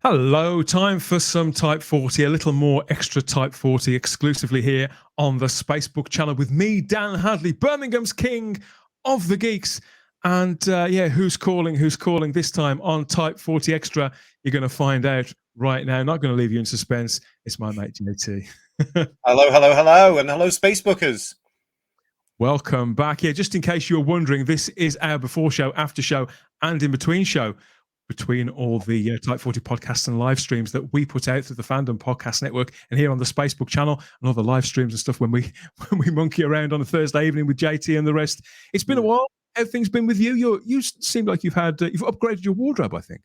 Hello, time for some Type 40, a little more extra Type 40 exclusively here on the Spacebook channel with me, Dan Hadley, Birmingham's king of the geeks. And who's calling this time on Type 40 Extra? You're going to find out right now. Not going to leave you in suspense. It's my mate, JT. Hello, and hello, Spacebookers. Welcome back. Yeah, just in case you're wondering, this is our before show, after show, and in between show. Between all the Type 40 podcasts and live streams that we put out through the Fandom podcast network and here on the Spacebook channel and all the live streams and stuff when we monkey around on a Thursday evening with JT and the rest. It's been a while. How things been with you? You seem like you've upgraded your wardrobe, I think.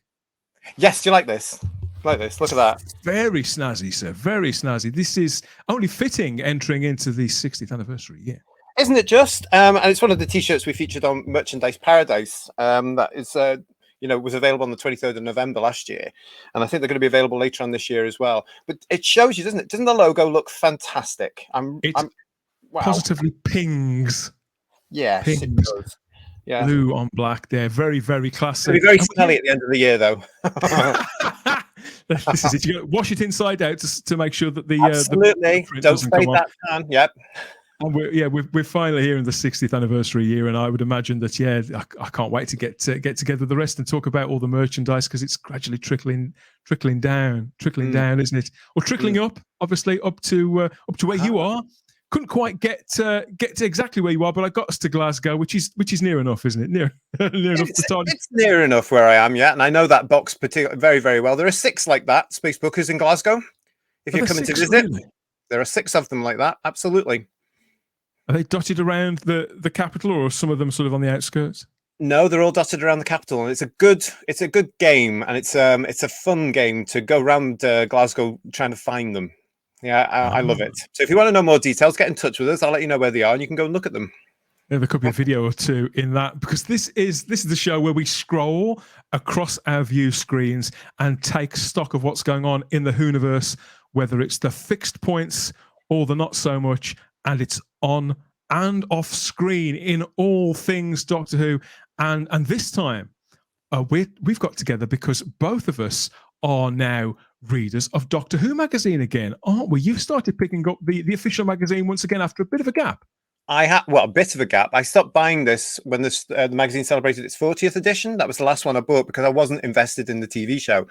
Yes, do you like this? Look at that. Very snazzy, sir. Very snazzy. This is only fitting entering into the 60th anniversary. Yeah. Isn't it just? And it's one of the t-shirts we featured on Merchandise Paradise. That is was available on the 23rd of November last year. And I think they're going to be available later on this year as well. But it shows you, doesn't it? Doesn't the logo look fantastic? Wow. Positively pings. Yes, pings. It does. Yeah. Blue on black there. Very, very classic. It'll be very smelly at the end of the year, though. This is it. You wash it inside out to make sure that the absolutely don't fade that can. Yep. And we're finally here in the 60th anniversary year, and I would imagine that I can't wait to get together the rest and talk about all the merchandise because it's gradually trickling down, isn't it? Or trickling up, obviously up to where you are. Couldn't quite get to exactly where you are, but I got us to Glasgow, which is near enough, isn't it? Near enough to TARDIS. It's near enough where I am, yeah, and I know that box very, very well. There are 6 like that, Spacebookers in Glasgow. If you're coming to visit, really? There are 6 of them like that. Absolutely. Are they dotted around the capital, or are some of them sort of on the outskirts? No, they're all dotted around the capital, and it's a good game, and it's a fun game to go around Glasgow trying to find them. Yeah, I love it. So if you want to know more details, get in touch with us. I'll let you know where they are, and you can go and look at them. Yeah, there could be a video or two in that, because this is the show where we scroll across our view screens and take stock of what's going on in the Whooniverse, whether it's the fixed points or the not so much. And it's on and off screen in all things Doctor Who. And this time we've got together because both of us are now readers of Doctor Who magazine again, aren't we? You've started picking up the official magazine once again after a bit of a gap. I had a bit of a gap. I stopped buying this when the magazine celebrated its 40th edition. That was the last one I bought because I wasn't invested in the TV show.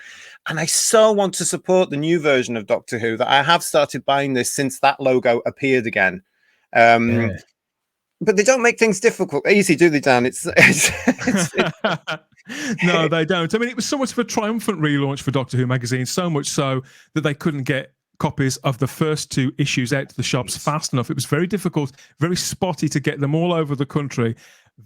And I so want to support the new version of Doctor Who that I have started buying this since that logo appeared again. But they don't make things easy, do they, Dan? It's No, they don't. I mean, it was so much of a triumphant relaunch for Doctor Who magazine, so much so that they couldn't get copies of the first 2 issues out to the shops fast enough. It was very difficult, very spotty to get them all over the country.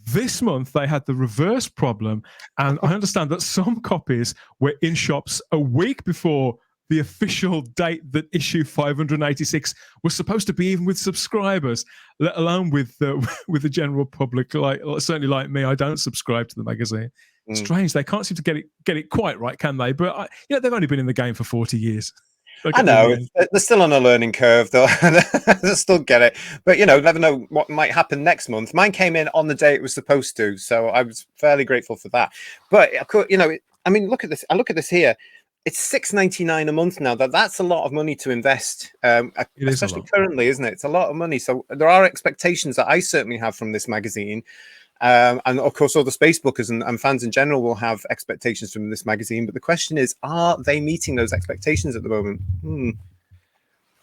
This month, they had the reverse problem, and I understand that some copies were in shops a week before the official date that issue 586 was supposed to be, even with subscribers, let alone with the general public. Certainly like me, I don't subscribe to the magazine. Strange, they can't seem to get it quite right, can they? But they've only been in the game for 40 years. I know they're still on a learning curve, though. They still get it, but never know what might happen next month. Mine came in on the day it was supposed to, so I was fairly grateful for that. But I mean, look at this. I look at this here. It's $6.99 a month now. That's a lot of money to invest, especially currently, isn't it? It's a lot of money. So there are expectations that I certainly have from this magazine. And of course, all the Spacebookers and fans in general will have expectations from this magazine. But the question is, are they meeting those expectations at the moment?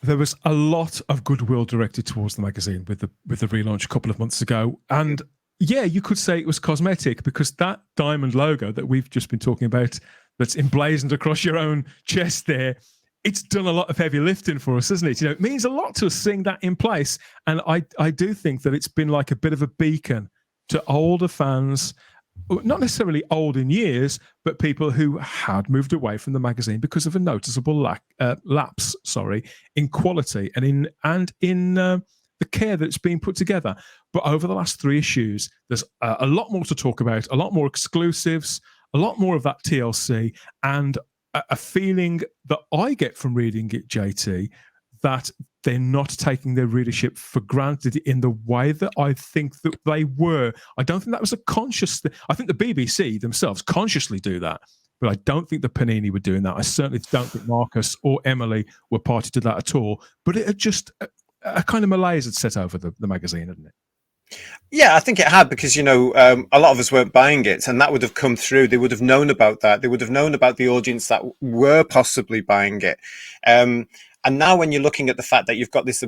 There was a lot of goodwill directed towards the magazine with the relaunch a couple of months ago. And yeah, you could say it was cosmetic, because that diamond logo that we've just been talking about, that's emblazoned across your own chest there, it's done a lot of heavy lifting for us, isn't it? It means a lot to us seeing that in place. And I do think that it's been like a bit of a beacon to older fans, not necessarily old in years, but people who had moved away from the magazine because of a noticeable lapse in quality and in the care that's being put together. But over the last 3 issues, there's a lot more to talk about, a lot more exclusives, a lot more of that TLC, and a feeling that I get from reading it, JT, that they're not taking their readership for granted in the way that I think that they were. I don't think that was a conscious thing. I think the BBC themselves consciously do that. but I don't think the Panini were doing that. I certainly don't think Marcus or Emily were party to that at all. But it had just a kind of malaise had set over the magazine, hadn't it? Yeah, I think it had, because, a lot of us weren't buying it, and that would have come through. They would have known about that. They would have known about the audience that were possibly buying it. And now when you're looking at the fact that you've got this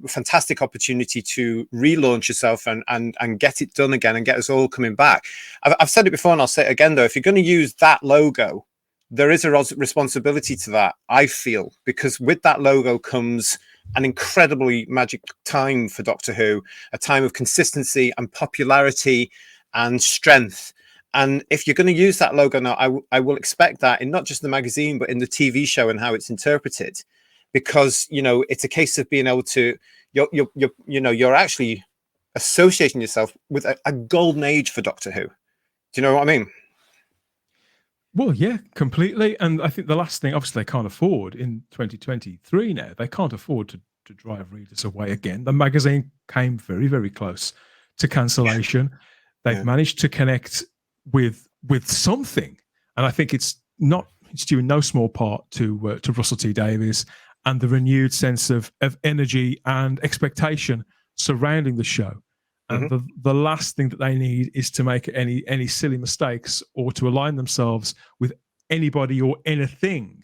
fantastic opportunity to relaunch yourself and get it done again and get us all coming back. I've said it before and I'll say it again, though. If you're going to use that logo, there is a responsibility to that, I feel, because with that logo comes an incredibly magic time for Doctor Who, a time of consistency and popularity and strength. And if you're going to use that logo now, I will expect that in not just the magazine, but in the TV show and how it's interpreted, because, it's a case of being able to, you're actually associating yourself with a golden age for Doctor Who. Do you know what I mean? Well, yeah, completely. And I think the last thing, obviously, they can't afford in 2023 now, they can't afford to drive readers away again. The magazine came very, very close to cancellation. They've managed to connect with something. And I think it's due in no small part to Russell T Davies and the renewed sense of energy and expectation surrounding the show. And the last thing that they need is to make any silly mistakes or to align themselves with anybody or anything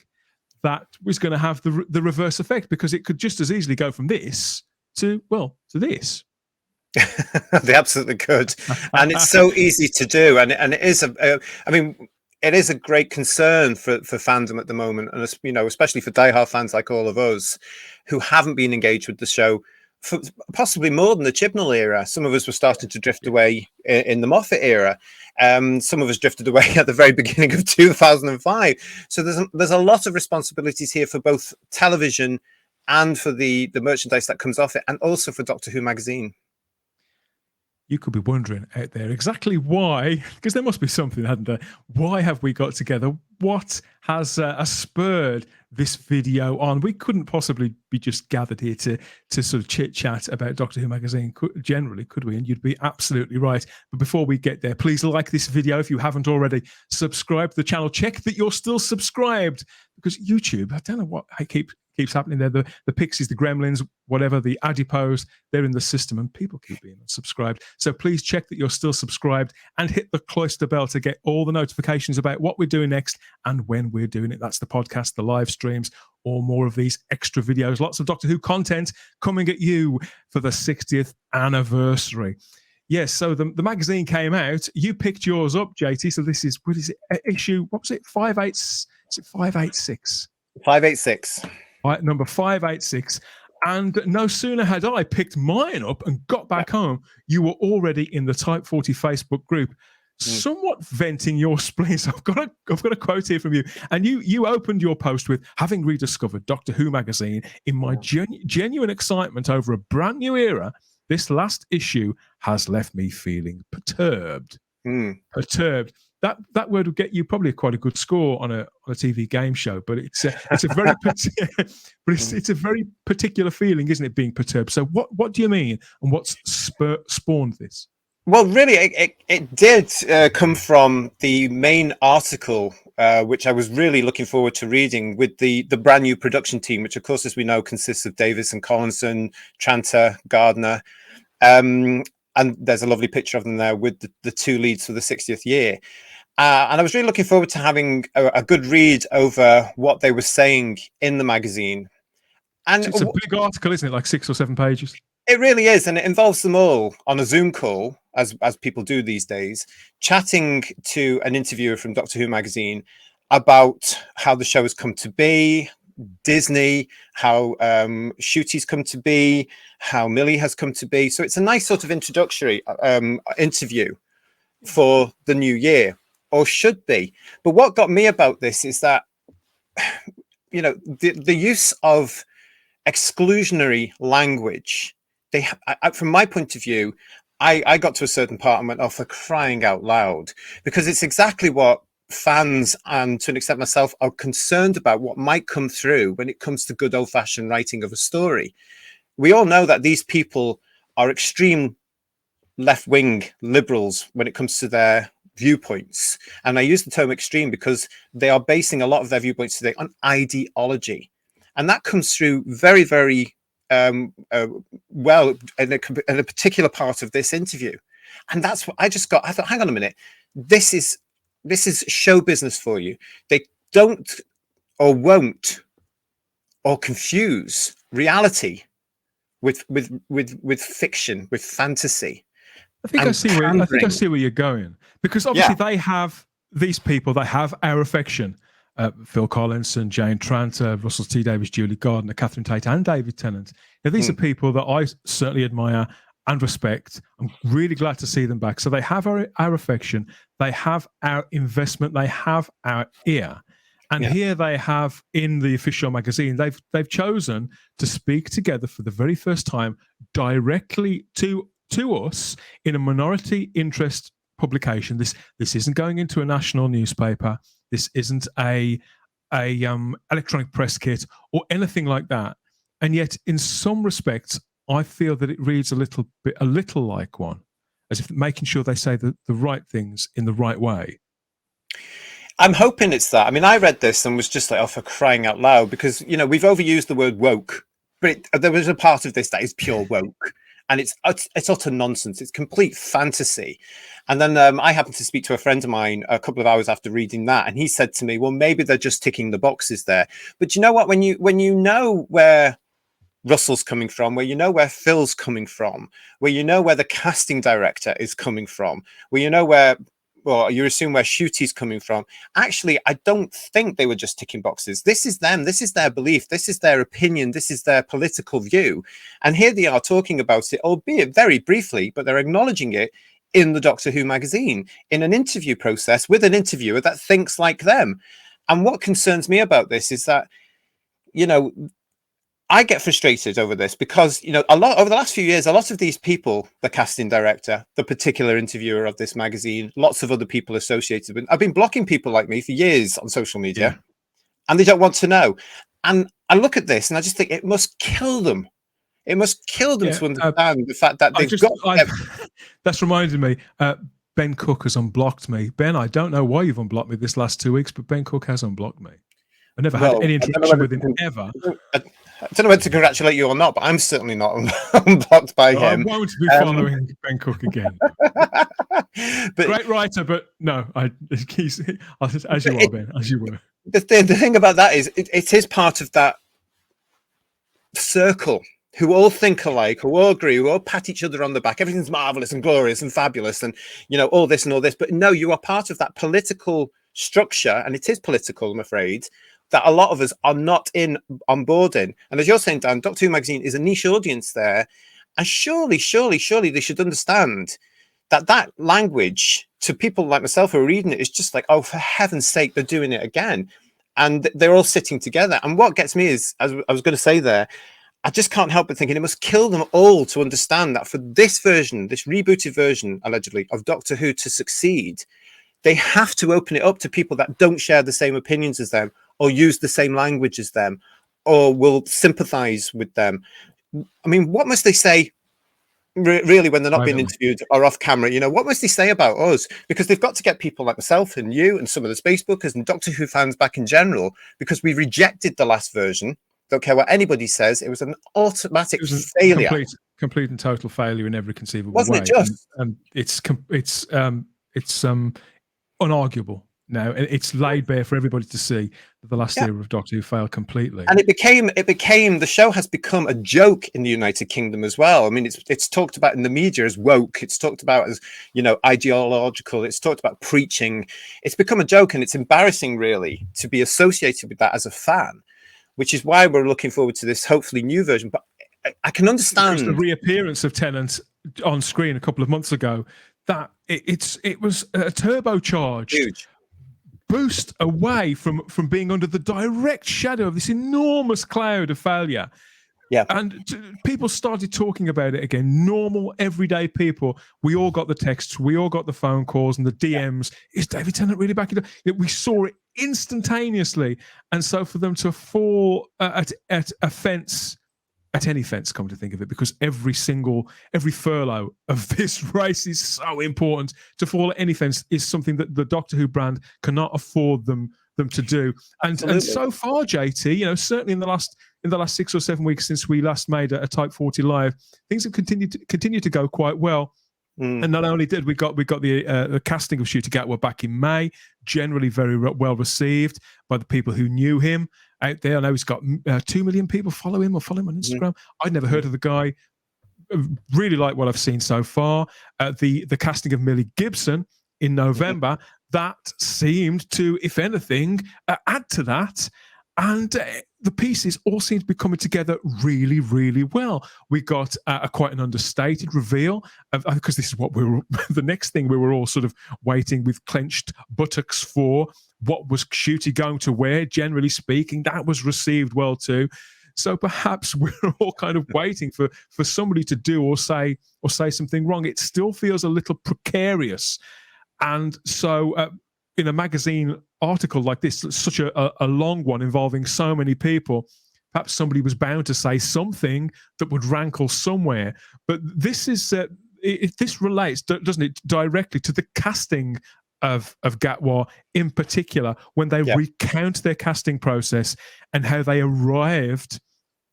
that was going to have the reverse effect, because it could just as easily go from this to this. They absolutely could. And it's so easy to do. And it is it is a great concern for fandom at the moment, and especially for diehard fans like all of us who haven't been engaged with the show for possibly more than the Chibnall era. Some of us were starting to drift away in the Moffat era. Some of us drifted away at the very beginning of 2005. So there's a lot of responsibilities here for both television and for the merchandise that comes off it, and also for Doctor Who magazine. You could be wondering out there exactly why, because there must be something, hadn't there? Why have we got together? What has spurred this video on? We couldn't possibly be just gathered here to sort of chit chat about Doctor Who magazine generally, could we? And you'd be absolutely right. But before we get there, please like this video if you haven't already. Subscribe to the channel. Check that you're still subscribed, because YouTube, I don't know what keeps happening there. The Pixies, the Gremlins, whatever, the Adipose, they're in the system and people keep being unsubscribed. So please check that you're still subscribed and hit the cloister bell to get all the notifications about what we're doing next and when we're doing it. That's the podcast, the live streams, or more of these extra videos. Lots of Doctor Who content coming at you for the 60th anniversary. Yes, so the magazine came out. You picked yours up, JT. So this is, what is it, issue, what was it, 586? Is it 586? 586. Number 586. And no sooner had I picked mine up and got back home, you were already in the Type 40 Facebook group, somewhat venting your spleen. So I've got a quote here from you. And you opened your post with, having rediscovered Doctor Who magazine in my genuine excitement over a brand new era, this last issue has left me feeling perturbed. Perturbed. That word would get you probably quite a good score on a TV game show, but it's a very it's a very particular feeling, isn't it, being perturbed? So what do you mean, and what's spawned this? Well, really, it did come from the main article, which I was really looking forward to reading, with the brand new production team, which, of course, as we know, consists of Davis and Collinson, Tranter, Gardner. And there's a lovely picture of them there with the two leads for the 60th year. And I was really looking forward to having a good read over what they were saying in the magazine. And it's a big article, isn't it? Like 6 or 7 pages. It really is. And it involves them all on a Zoom call, as people do these days, chatting to an interviewer from Doctor Who magazine about how the show has come to be, Disney, how Shooty's come to be, how Millie has come to be. So it's a nice sort of introductory interview for the new year, or should be. But what got me about this is that, the use of exclusionary language, from my point of view, I got to a certain part and went, oh, for crying out loud, because it's exactly what fans, and to an extent myself, are concerned about, what might come through when it comes to good old-fashioned writing of a story. We all know that these people are extreme left-wing liberals when it comes to their viewpoints. And I use the term extreme because they are basing a lot of their viewpoints today on ideology. And that comes through very, very well in a particular part of this interview. And that's what I thought, hang on a minute, this is show business for you. They don't or won't or confuse reality with fiction, with fantasy. I think I see where you're going, because obviously they have these people. They have our affection. Phil Collinson, Jane Tranter, Russell T Davies, Julie Gardner, Catherine Tate, and David Tennant. Now, these are people that I certainly admire and respect. I'm really glad to see them back. So they have our affection. They have our investment. They have our ear. And here they have, in the official magazine, they've chosen to speak together for the very first time directly to us in a minority interest publication. This isn't going into a national newspaper. This isn't a electronic press kit or anything like that. And yet, in some respects, I feel that it reads a little like one, as if making sure they say the right things in the right way. I'm hoping it's that. I mean, I read this and was just like, oh, for crying out loud, because, you know, we've overused the word woke, but there was a part of this that is pure woke. And it's utter nonsense. It's complete fantasy. And then I happened to speak to a friend of mine a couple of hours after reading that, and he said to me, well, maybe they're just ticking the boxes there. But you know what? When you know where Russell's coming from, where you know where Phil's coming from, where you know where the casting director is coming from, where you know where, well, you assume where Shooty's coming from. Actually, I don't think they were just ticking boxes. This is them. This is their belief. This is their opinion. This is their political view. And here they are talking about it, albeit very briefly, but they're acknowledging it in the Doctor Who magazine, in an interview process with an interviewer that thinks like them. And what concerns me about this is that, you know, I get frustrated over this because, you know, over the last few years, a lot of these people, the casting director, the particular interviewer of this magazine, lots of other people associated with, I've been blocking people like me for years on social media, and they don't want to know. And I look at this and I just think it must kill them. It must kill them to understand the fact that that's reminded me. Ben Cook has unblocked me. Ben, I don't know why you've unblocked me this last 2 weeks, but Ben Cook has unblocked me. I never had any interaction with him ever. I don't know whether to congratulate you or not, but I'm certainly not unblocked by him. I won't be following Ben Cook again. But, great writer, but no, as you are, Ben, as you were. The thing about that is it is part of that circle who all think alike, who all agree, who all pat each other on the back. Everything's marvelous and glorious and fabulous and, you know, all this and all this. But no, you are part of that political structure, and it is political, I'm afraid, that a lot of us are not on board in. And as you're saying, Dan, Doctor Who magazine is a niche audience there. And surely they should understand that language to people like myself who are reading it is just like, oh, for heaven's sake, they're doing it again. And they're all sitting together. And what gets me is, as I was going to say there, I just can't help but thinking it must kill them all to understand that for this version, this rebooted version, allegedly, of Doctor Who to succeed, they have to open it up to people that don't share the same opinions as them, or use the same language as them, or will sympathize with them. I mean, what must they say really when they're not being interviewed or off camera? You know, what must they say about us? Because they've got to get people like myself and you and some of the Facebookers and Doctor Who fans back in general, because we rejected the last version. Don't care what anybody says. It was an automatic failure. Complete and total failure in every conceivable way. Wasn't it just? And it's unarguable now. It's laid bare for everybody to see that the last era of Doctor Who failed completely. And the show has become a joke in the United Kingdom as well. I mean, it's talked about in the media as woke. It's talked about as, you know, ideological. It's talked about preaching. It's become a joke, and it's embarrassing, really, to be associated with that as a fan, which is why we're looking forward to this hopefully new version. But I can understand the reappearance of Tennant on screen a couple of months ago. That it was a turbocharged huge boost away from being under the direct shadow of this enormous cloud of failure. Yeah, and people started talking about it again. Normal, everyday people. We all got the texts, we all got the phone calls and the DMs. Is David Tennant really back? We saw it instantaneously, and so for them to fall at offence at any fence, come to think of it, because every furlough of this race is so important. To fall at any fence is something that the Doctor Who brand cannot afford them to do. And so far, JT, you know, certainly in the last 6 or 7 weeks since we last made a Type 40 live, things have continued to go quite well. And not only did we got the casting of Shooter Gatwa back in May, generally very well received by the people who knew him out there. I know he's got 2 million people follow him on Instagram. I'd never heard of the guy. Really like what I've seen so far. The casting of Millie Gibson in November, that seemed to, if anything, add to that. And the pieces all seem to be coming together really, really well. We got quite an understated reveal, because this is what we were. The next thing we were all sort of waiting with clenched buttocks for. What was Shooty going to wear? Generally speaking, that was received well too. So perhaps we're all kind of waiting for somebody to do or say something wrong. It still feels a little precarious, and so. In a magazine article like this, such a long one involving so many people, perhaps somebody was bound to say something that would rankle somewhere. But this is this relates, doesn't it, directly to the casting of Gatwa in particular, when they recount their casting process and how they arrived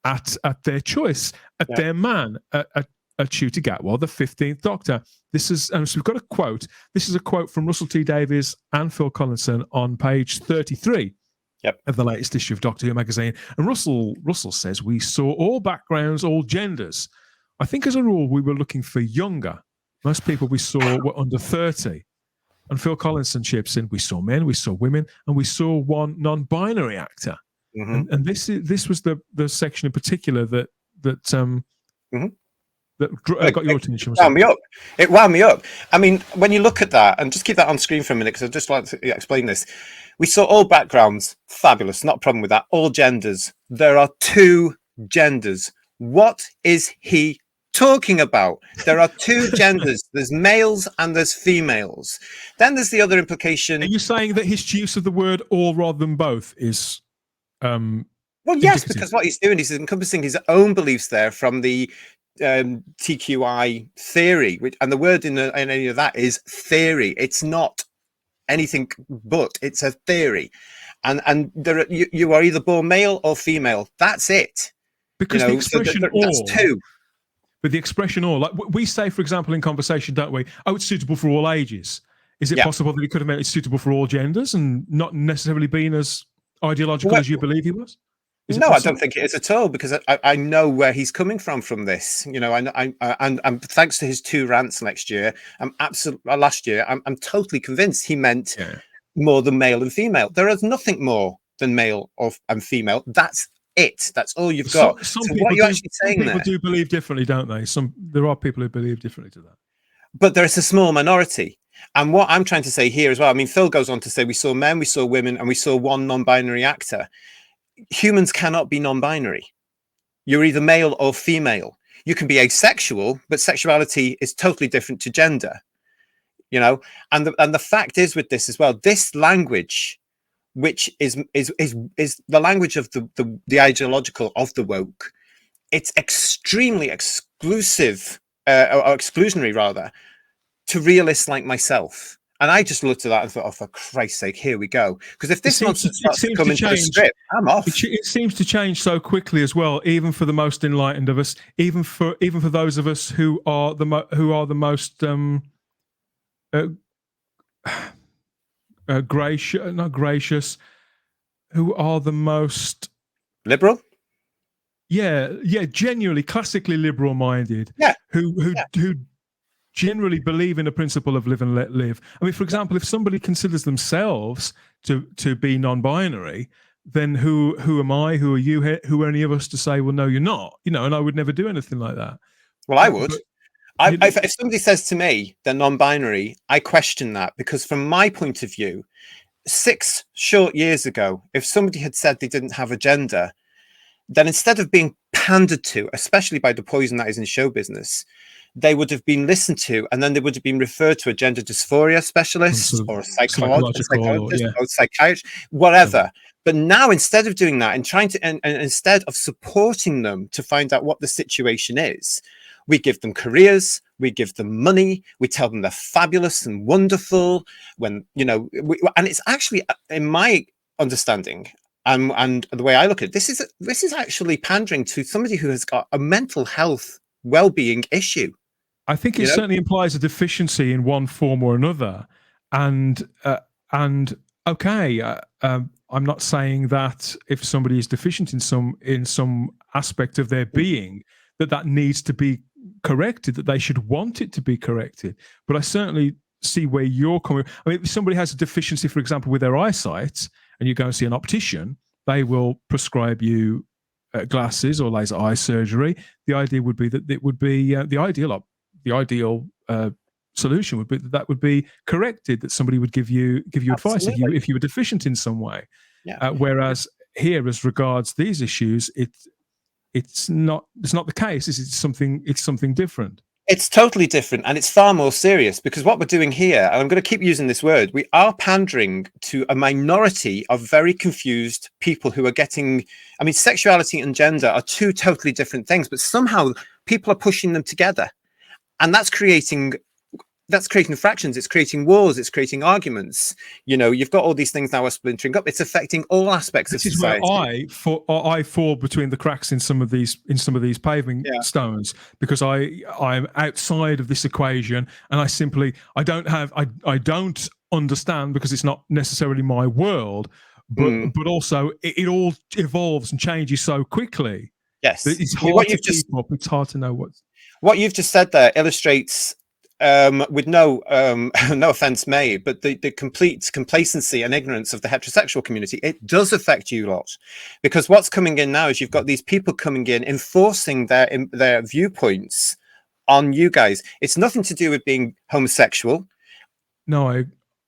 at their choice, at their man, at Shooter Gatwa, the 15th Doctor. This is, so we've got a quote. This is a quote from Russell T Davies and Phil Collinson on page 33 of the latest issue of Doctor Who magazine. And Russell says, "We saw all backgrounds, all genders. I think as a rule, we were looking for younger. Most people we saw were under 30. And Phil Collinson chips in, we saw men, we saw women, and we saw one non-binary actor." And this was the section in particular that got your attention. It wound me up. I mean, when you look at that, and just keep that on screen for a minute, because I'd just like to explain this. We saw all backgrounds, fabulous, not a problem with that. All genders. There are 2 genders. What is he talking about? There are 2 genders. There's males and there's females. Then there's the other implication. Are you saying that his use of the word "all" rather than "both" is well, yes, because what he's doing is encompassing his own beliefs there from the TQI theory, and the word in any of that is theory. It's not anything but it's a theory, and there you are either born male or female. That's it. Because the expression "all," that's 2. But the expression "all," like we say, for example, in conversation, don't we? Oh, it's suitable for all ages. Is it possible that he could have meant it's suitable for all genders and not necessarily been as ideological as you believe he was? No, I don't think it is at all, because I know where he's coming from this. You know, and thanks to his 2 rants last year, I'm totally convinced he meant more than male and female. There is nothing more than male and female. That's it. That's all you've got. Some so people what are you actually saying there? People do believe differently, don't they? There are people who believe differently to that. But there is a small minority. And what I'm trying to say here as well, I mean, Phil goes on to say we saw men, we saw women, and we saw one non-binary actor. Humans cannot be non-binary. You're either male or female. You can be asexual, but sexuality is totally different to gender. You know, and the fact is with this as well, this language, which is the language of the ideological of the woke, it's extremely exclusive or exclusionary rather to realists like myself. And I just looked at that and thought, oh, for Christ's sake, here we go. Because if this nonsense starts to come into the script, I'm off. It seems to change so quickly as well, even for the most enlightened of us, even for those of us who are the most gracious, who are the most liberal. Yeah, genuinely, classically liberal-minded. Yeah, who generally believe in the principle of live and let live. I mean, for example, if somebody considers themselves to be non-binary, then who am I? Who are you? Who are any of us to say, well, no, you're not? You know, and I would never do anything like that. Well, I would. If somebody says to me they're non-binary, I question that, because from my point of view, 6 short years ago, if somebody had said they didn't have a gender, then instead of being pandered to, especially by the poison that is in show business, they would have been listened to, and then they would have been referred to a gender dysphoria specialist or a psychologist or psychiatrist, whatever. But now, instead of doing that and trying to, and instead of supporting them to find out what the situation is, we give them careers, we give them money, we tell them they're fabulous and wonderful. When, you know, and it's actually, in my understanding, and the way I look at it, this is actually pandering to somebody who has got a mental health well-being issue. I think it certainly implies a deficiency in one form or another, and okay, I'm not saying that if somebody is deficient in some aspect of their being, that needs to be corrected, that they should want it to be corrected. But I certainly see where you're coming. I mean, if somebody has a deficiency, for example, with their eyesight, and you go and see an optician, they will prescribe you glasses or laser eye surgery. The idea would be that it would be the ideal solution would be that would be corrected, that somebody would give you advice if you were deficient in some way. Whereas here, as regards these issues, it's not the case. It's something different. It's totally different, and it's far more serious, because what we're doing here, and I'm going to keep using this word, we are pandering to a minority of very confused people who are getting, I mean, sexuality and gender are two totally different things, but somehow people are pushing them together, and that's creating fractions, it's creating wars, it's creating arguments. You know, you've got all these things now are splintering up. It's affecting all aspects of society. This is where I fall between the cracks in some of these paving stones, because I'm outside of this equation, and I don't understand, because it's not necessarily my world, but also it all evolves and changes so quickly. Yes, it's hard to keep up. It's hard to know what you've just said there illustrates, with no offense made, but the complete complacency and ignorance of the heterosexual community. It does affect you lot, because what's coming in now is you've got these people coming in enforcing their viewpoints on you guys. It's nothing to do with being homosexual. No,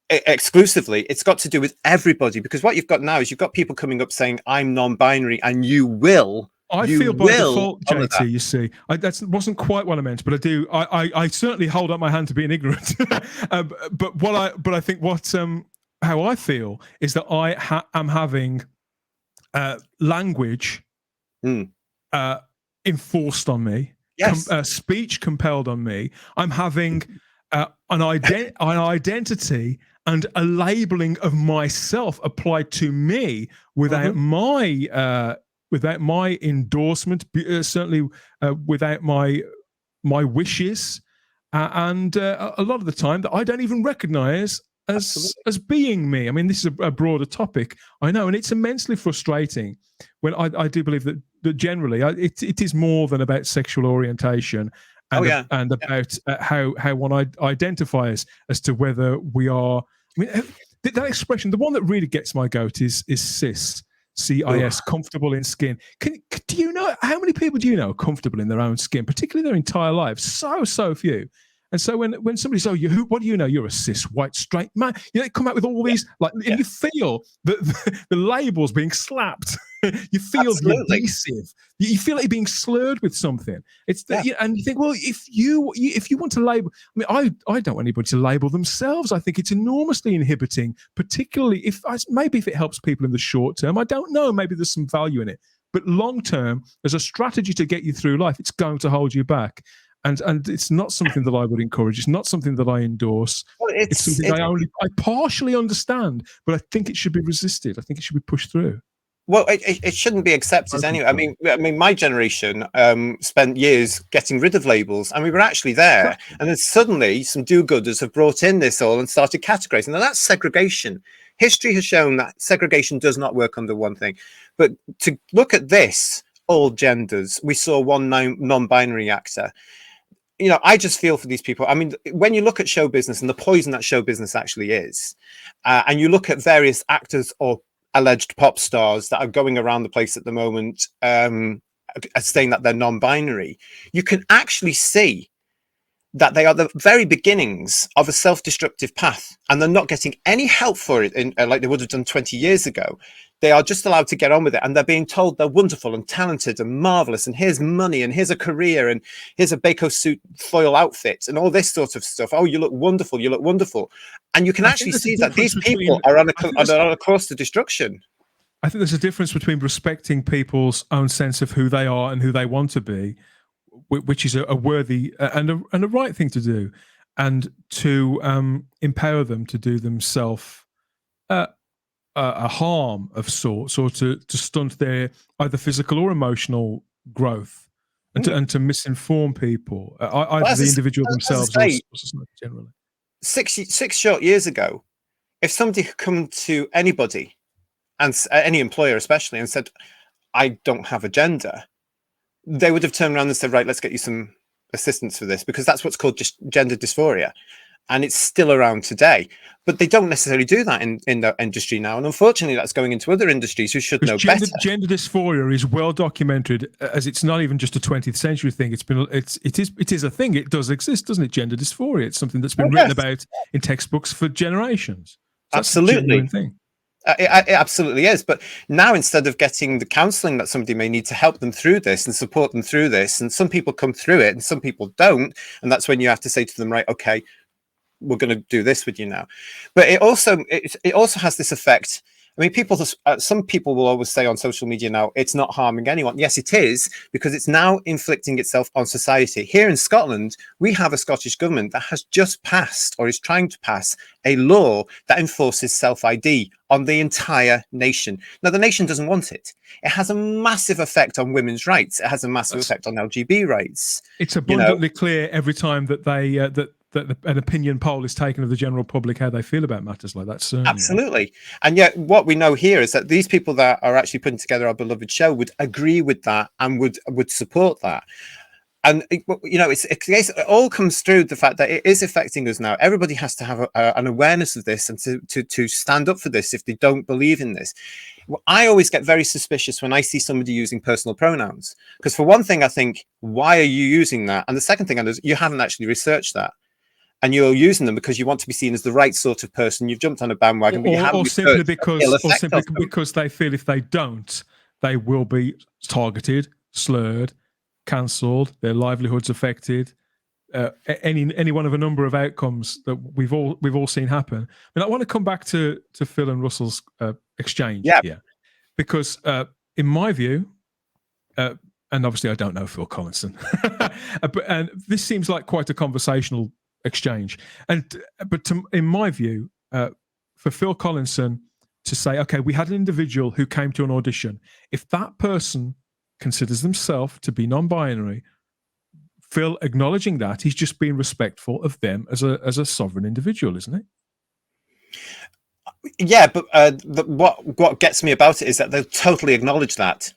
exclusively. It's got to do with everybody, because what you've got now is you've got people coming up saying, I'm non-binary, and you will. I feel by default, JT, you see. That wasn't quite what I meant, but I do. I certainly hold up my hand to being ignorant. But I think how I feel is that I am having language enforced on me, speech compelled on me. I'm having an identity and a labeling of myself applied to me without my endorsement, certainly without my wishes, and a lot of the time that I don't even recognise as being me. I mean, this is a broader topic, I know, and it's immensely frustrating when I do believe that generally it is more than about sexual orientation and about how one identifies as to whether we are. I mean, that expression, the one that really gets my goat is cis. CIS, comfortable in skin. Do you know how many people do you know are comfortable in their own skin, particularly their entire lives? So few. And so when somebody says, "Oh, what do you know? You're a cis white straight man," they come out with all these and you feel the labels being slapped. You feel the adhesive. You feel like you're being slurred with something. It's and you think, well, if you want to label, I mean, I don't want anybody to label themselves. I think it's enormously inhibiting, particularly if it helps people in the short term. I don't know. Maybe there's some value in it, but long term, as a strategy to get you through life, it's going to hold you back. And it's not something that I would encourage. It's not something that I endorse. Well, it's something I partially understand, but I think it should be resisted. I think it should be pushed through. Well, it shouldn't be accepted anyway. I mean, my generation spent years getting rid of labels, and we were actually there. And then suddenly, some do-gooders have brought in this all and started categorizing. Now, that's segregation. History has shown that segregation does not work under one thing. But to look at this, all genders, we saw one non-binary actor. You know, I just feel for these people. I mean, when you look at show business and the poison that show business actually is, and you look at various actors or alleged pop stars that are going around the place at the moment saying that they're non-binary, you can actually see that they are the very beginnings of a self-destructive path, and they're not getting any help for it like they would have done 20 years ago. They are just allowed to get on with it, and they're being told they're wonderful and talented and marvelous, and here's money, and here's a career, and here's a Bako suit foil outfit, and all this sort of stuff. Oh, you look wonderful, you look wonderful. And you can actually see that these people are on a course to destruction. I think there's a difference between respecting people's own sense of who they are and who they want to be, which is a worthy and a right thing to do, and to empower them to do themselves a harm of sorts, or to stunt their either physical or emotional growth, and to misinform people, either the individual themselves or society generally. 6 short years ago, if somebody had come to anybody, and any employer especially, and said, I don't have a gender, they would have turned around and said, right, let's get you some assistance for this, because that's what's called just gender dysphoria. And it's still around today. But they don't necessarily do that in the industry now. And unfortunately, that's going into other industries who should know better. Gender dysphoria is well documented, as it's not even just a 20th century thing. It is a thing. It does exist, doesn't it? Gender dysphoria. It's something that's been written about in textbooks for generations. So absolutely. That's a genuine thing. It absolutely is. But now, instead of getting the counselling that somebody may need to help them through this and support them through this, and some people come through it and some people don't, and that's when you have to say to them, right, okay, we're going to do this with you now. But it also has this effect. I mean, some people will always say on social media now, it's not harming anyone. Yes, it is, because it's now inflicting itself on society. Here in Scotland, we have a Scottish government that has just passed, or is trying to pass, a law that enforces self-ID on the entire nation. Now, the nation doesn't want it. It has a massive effect on women's rights. It has a massive effect on LGBT rights. It's abundantly clear every time that they that an opinion poll is taken of the general public how they feel about matters like that. Certainly. Absolutely. And yet what we know here is that these people that are actually putting together our beloved show would agree with that and would support that. And it all comes through the fact that it is affecting us now. Everybody has to have an awareness of this and to stand up for this if they don't believe in this. I always get very suspicious when I see somebody using personal pronouns, because for one thing, I think, why are you using that? And the second thing is, you haven't actually researched that. And you're using them because you want to be seen as the right sort of person. You've jumped on a bandwagon, or simply because they feel if they don't, they will be targeted, slurred, cancelled, their livelihoods affected. Any one of a number of outcomes that we've all seen happen. And I want to come back to Phil and Russell's exchange here, because in my view, and obviously I don't know Phil Collinson, and this seems like quite a conversational exchange, but in my view, for Phil Collinson to say, okay, we had an individual who came to an audition. If that person considers themselves to be non-binary, Phil acknowledging that, he's just being respectful of them as a sovereign individual, isn't he? Yeah, but what gets me about it is that they'll totally acknowledge that,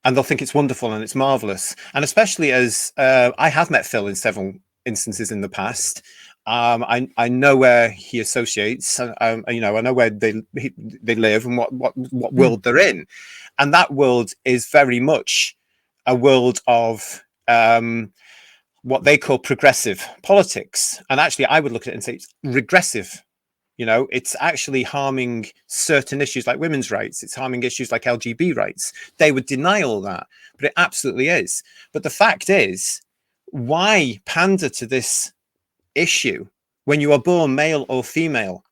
and they'll think it's wonderful and it's marvelous. And especially as I have met Phil in several instances in the past. I know where he associates. I know where they live and what world they're in, and that world is very much a world of what they call progressive politics. And actually, I would look at it and say it's regressive. It's actually harming certain issues like women's rights. It's harming issues like LGBT rights. They would deny all that, but it absolutely is. But the fact is, why pander to this issue when you are born male or female?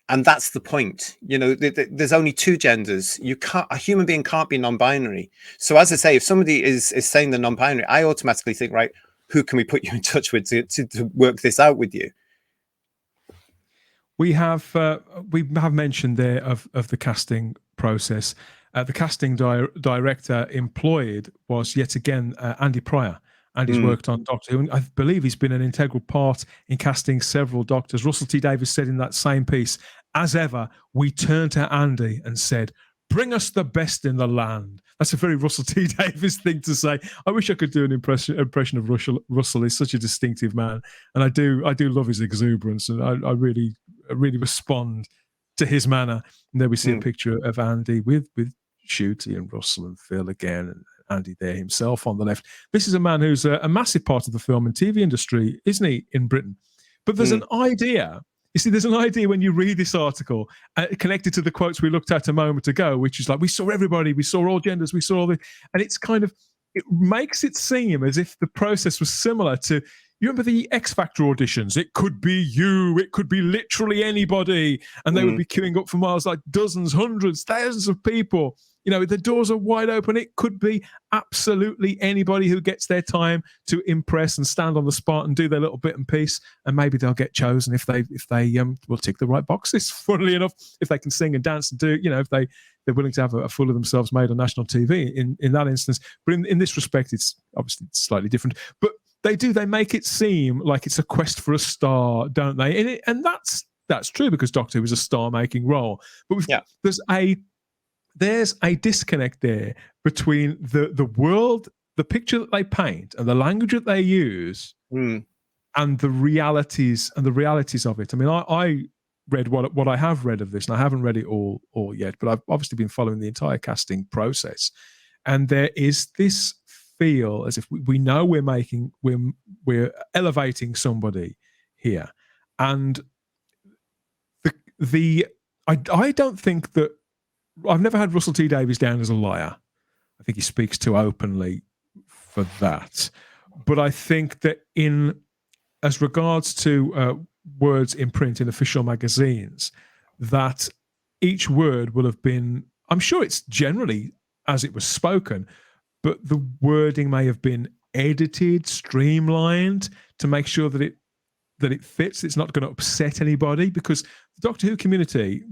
And that's the point. There's only two genders. A human being can't be non-binary. So as I say, if somebody is saying they're non-binary, I automatically think, right, who can we put you in touch with to work this out with you? We have mentioned there of the casting process. The casting director employed was yet again Andy Pryor. Andy's worked on Doctor Who, and I believe he's been an integral part in casting several Doctors. Russell T Davies said in that same piece, as ever, we turned to Andy and said, bring us the best in the land. That's a very Russell T Davies thing to say. I wish I could do an impression of Russell. Russell is such a distinctive man, and I do love his exuberance, and I really respond to his manner. And there we see a picture of Andy with Shooty and Russell and Phil again, and Andy there himself on the left. This is a man who's a massive part of the film and TV industry, isn't he, in Britain? But there's an idea. You see, there's an idea when you read this article connected to the quotes we looked at a moment ago, which is like, we saw everybody, we saw all genders, we saw all the, and it's kind of, it makes it seem as if the process was similar to, you remember the X Factor auditions? It could be you, it could be literally anybody, and they would be queuing up for miles, like dozens, hundreds, thousands of people. You know, the doors are wide open. It could be absolutely anybody who gets their time to impress and stand on the spot and do their little bit and piece, and maybe they'll get chosen if they will tick the right boxes. Funnily enough, if they can sing and dance and do, you know, if they're willing to have a fool of themselves made on national TV in that instance. But in this respect, it's obviously slightly different. But they make it seem like it's a quest for a star, don't they? And that's true, because Doctor Who is a star-making role. But there's a disconnect there between the world, the picture that they paint, and the language that they use, and the realities of it. I mean, I read what I have read of this, and I haven't read it all yet, but I've obviously been following the entire casting process, and there is this feel as if we know we're elevating somebody here, and I don't think that. I've never had Russell T Davies down as a liar. I think he speaks too openly for that. But I think that as regards to words in print in official magazines, that each word will have been, I'm sure it's generally as it was spoken, but the wording may have been edited, streamlined to make sure that it fits. It's not going to upset anybody, because the Doctor Who community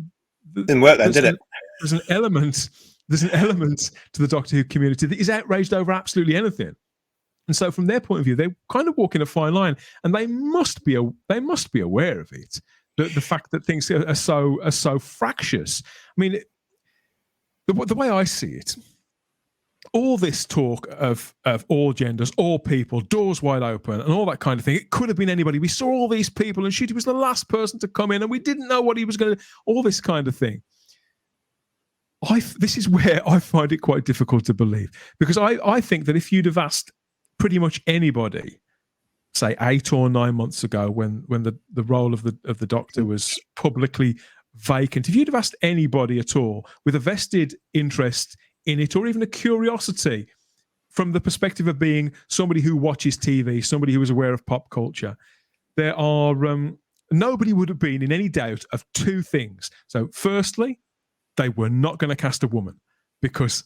didn't work then, did it? There's an element to the Doctor Who community that is outraged over absolutely anything. And so from their point of view, they're kind of walking a fine line, and they must be aware of it. The fact that things are so fractious. I mean, the way I see it, all this talk of all genders, all people, doors wide open, and all that kind of thing. It could have been anybody. We saw all these people, and Shooty was the last person to come in, and we didn't know what he was going to. All this kind of thing. This is where I find it quite difficult to believe, because I think that if you'd have asked pretty much anybody, say 8 or 9 months ago, when the role of the Doctor was publicly vacant, if you'd have asked anybody at all with a vested interest in it, or even a curiosity from the perspective of being somebody who watches TV, somebody who is aware of pop culture, there are nobody would have been in any doubt of two things. So firstly, they were not going to cast a woman, because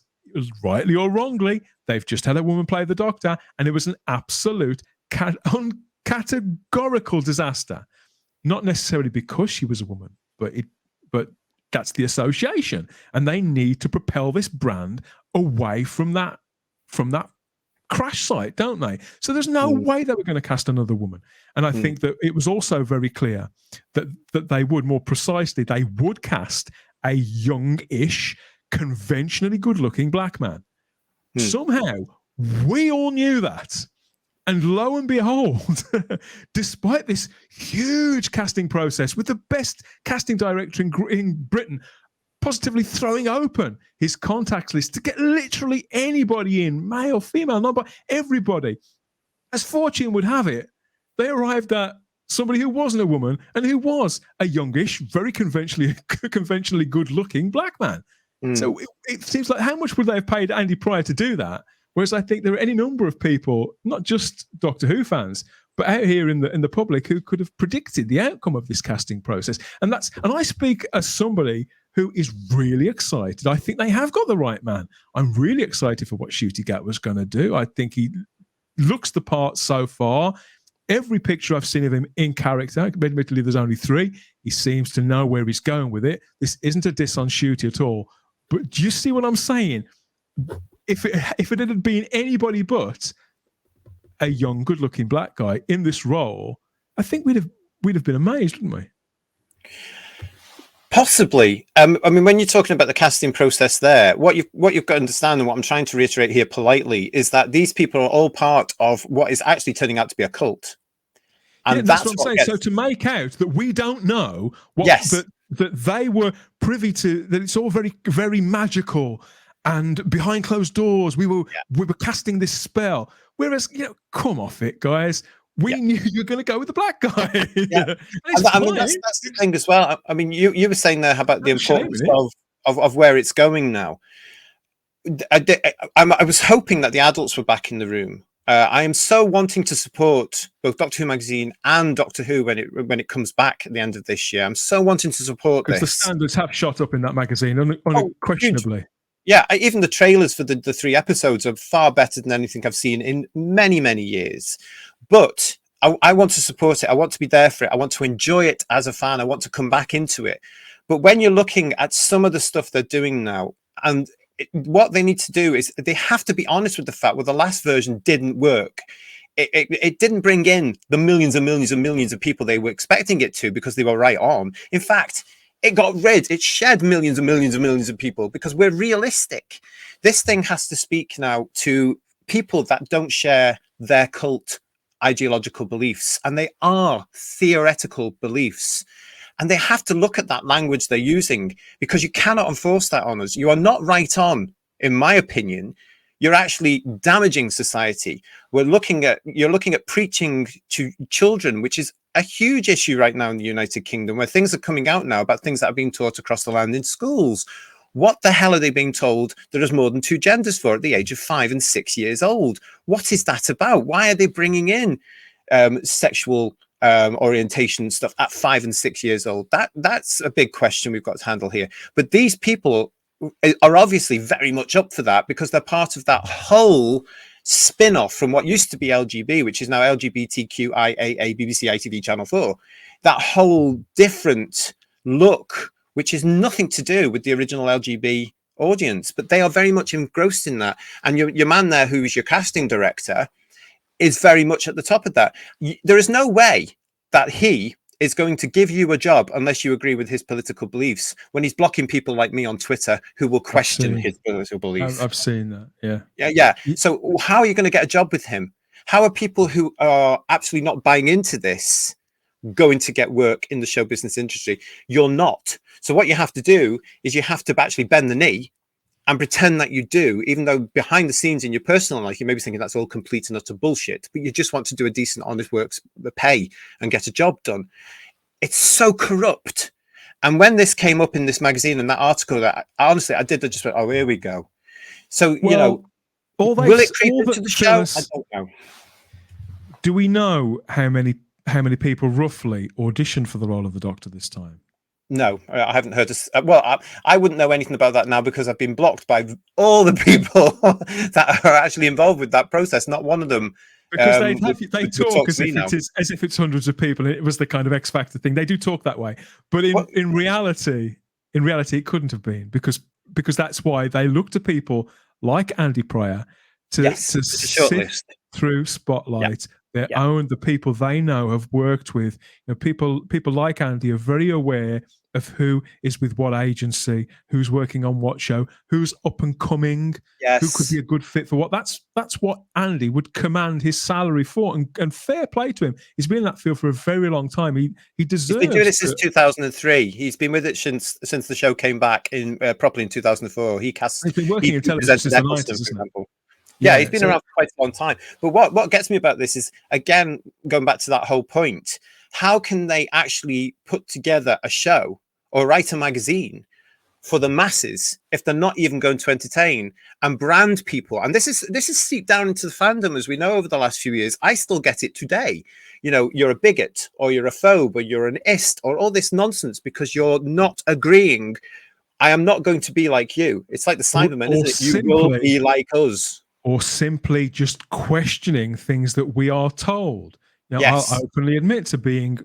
rightly or wrongly, they've just had a woman play the Doctor, and it was an absolute categorical disaster. Not necessarily because she was a woman, but that's the association, and they need to propel this brand away from that crash site, don't they? So there's no way they were going to cast another woman. And I think that it was also very clear that they would, more precisely, they would cast a youngish, conventionally good-looking black man. Somehow, we all knew that. And lo and behold, despite this huge casting process with the best casting director in Britain positively throwing open his contacts list to get literally anybody in, male, female, non-binary, everybody, as fortune would have it, they arrived at somebody who wasn't a woman and who was a youngish, very conventionally good-looking black man. So it seems like, how much would they have paid Andy Pryor to do that? Whereas I think there are any number of people, not just Doctor Who fans, but out here in the public, who could have predicted the outcome of this casting process. And I speak as somebody who is really excited. I think they have got the right man. I'm really excited for what Ncuti Gat was going to do. I think he looks the part so far. Every picture I've seen of him in character, admittedly there's only 3, he seems to know where he's going with it. This isn't a diss on Ncuti at all. But do you see what I'm saying? If it had been anybody but a young, good-looking black guy in this role, I think we'd have been amazed, wouldn't we? Possibly. I mean, when you're talking about the casting process there, what you've got to understand, and what I'm trying to reiterate here politely, is that these people are all part of what is actually turning out to be a cult. And that's what I'm saying. So to make out that we don't know what that they were privy to, that it's all very, very magical, and behind closed doors we were casting this spell. Whereas, come off it, guys. We knew you were going to go with the black guy. Yeah. I mean, that's the thing as well. I mean, you were saying there about the importance of where it's going now. I was hoping that the adults were back in the room. I am so wanting to support both Doctor Who magazine and Doctor Who when it comes back at the end of this year. I'm so wanting to support because the this. standards have shot up in that magazine unquestionably. Yeah, even the trailers for the 3 episodes are far better than anything I've seen in many, many years. But I want to support it. I want to be there for it. I want to enjoy it as a fan. I want to come back into it. But when you're looking at some of the stuff they're doing now, and what they need to do is they have to be honest with the fact, well, the last version didn't work. It didn't bring in the millions and millions and millions of people they were expecting it to, because they were right on. In fact, it shed millions and millions and millions of people, because we're realistic. This thing has to speak now to people that don't share their cult ideological beliefs, and they are theoretical beliefs. And they have to look at that language they're using, because you cannot enforce that on us. You are not right on, in my opinion. You're actually damaging society. You're looking at preaching to children, which is a huge issue right now in the United Kingdom, where things are coming out now about things that are being taught across the land in schools. What the hell are they being told there is more than 2 genders for at the age of 5 and 6 years old? What is that about? Why are they bringing in sexual orientation stuff at 5 and 6 years old? That's a big question we've got to handle here. But these people are obviously very much up for that, because they're part of that whole spin-off from what used to be LGB, which is now LGBTQIAA BBC ITV Channel 4. That whole different look, which is nothing to do with the original LGB audience, but they are very much engrossed in that. And your man there, who is your casting director, is very much at the top of that. There is no way that he is going to give you a job unless you agree with his political beliefs, when he's blocking people like me on Twitter who will question his political beliefs. I've seen that. Yeah. So how are you going to get a job with him? How are people who are absolutely not buying into this going to get work in the show business industry? You're not. So what you have to do is you have to actually bend the knee and pretend that you do, even though behind the scenes in your personal life, you may be thinking that's all complete and utter bullshit, but you just want to do a decent, honest work's pay and get a job done. It's so corrupt. And when this came up in this magazine and that article, that honestly, I just went, oh, here we go. So, will it creep into the show? I don't know. Do we know how many people roughly auditioned for the role of the Doctor this time? No, I haven't heard. I wouldn't know anything about that now, because I've been blocked by all the people that are actually involved with that process. Not one of them. Because they talk as if it's hundreds of people. It was the kind of X Factor thing. They do talk that way, but in reality, it couldn't have been, because that's why they look to people like Andy Pryor to sit through Spotlight. The people they know, have worked with. People like Andy are very aware of who is with what agency, who's working on what show, who's up and coming, who could be a good fit for what. That's what Andy would command his salary for, and fair play to him. He's been in that field for a very long time. He deserves. He's been doing it since 2003. He's been with it since the show came back in properly in 2004. He's been working in television since the 90s, isn't it? Yeah, he's been around for quite a long time. But what gets me about this is, again, going back to that whole point, how can they actually put together a show or write a magazine for the masses if they're not even going to entertain and brand people? And this is seeped down into the fandom, as we know, over the last few years. I still get it today. You're a bigot, or you're a phobe, or you're an ist, or all this nonsense because you're not agreeing. I am not going to be like you. It's like the Cybermen, isn't it? You will be like us. Or simply just questioning things that we are told. Now, I openly admit to being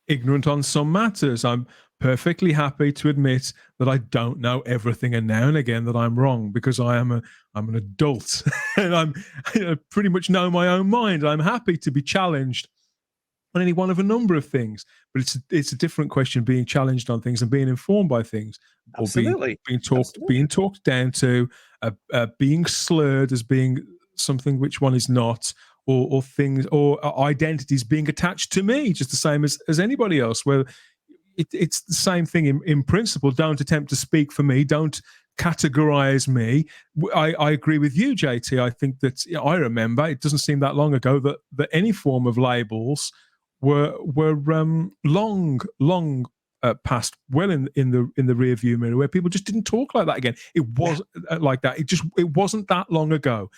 ignorant on some matters. I'm perfectly happy to admit that I don't know everything, and now and again that I'm wrong, because I'm an adult and I pretty much know my own mind. I'm happy to be challenged on any one of a number of things, but it's a different question being challenged on things and being informed by things. Absolutely. Or being talked down to, being slurred as being something which one is not, or things or identities being attached to me just the same as anybody else. Where it's the same thing in principle. Don't attempt to speak for me. Don't categorize me. I agree with you, JT. I think that I remember, it doesn't seem that long ago, that any form of labels were long past, well in the rear view mirror, where people just didn't talk like that again. It was like that. It wasn't that long ago.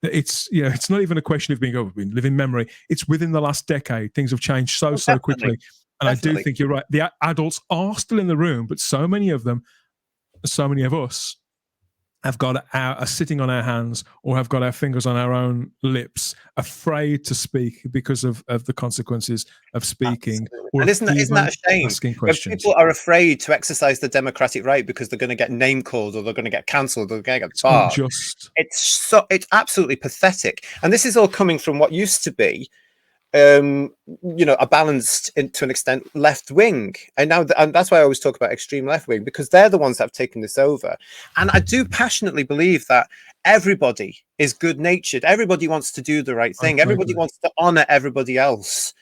It's it's not even a question of being living memory. It's within the last decade, things have changed so quickly. And definitely. I do think you're right. The adults are still in the room, but so many of them, so many of us, have got are sitting on our hands or have got our fingers on our own lips, afraid to speak because of the consequences of speaking. Absolutely. Or And isn't that a shame? asking When questions. people are afraid to exercise the democratic right because they're going to get name called or they're going to get cancelled or they're going to get barred. Unjust. It's absolutely pathetic. And this is all coming from what used to be a balanced, to an extent, left wing, and now and that's why I always talk about extreme left wing, because they're the ones that have taken this over. And I do passionately believe that everybody is good natured, everybody wants to do the right thing, everybody wants to honor everybody else.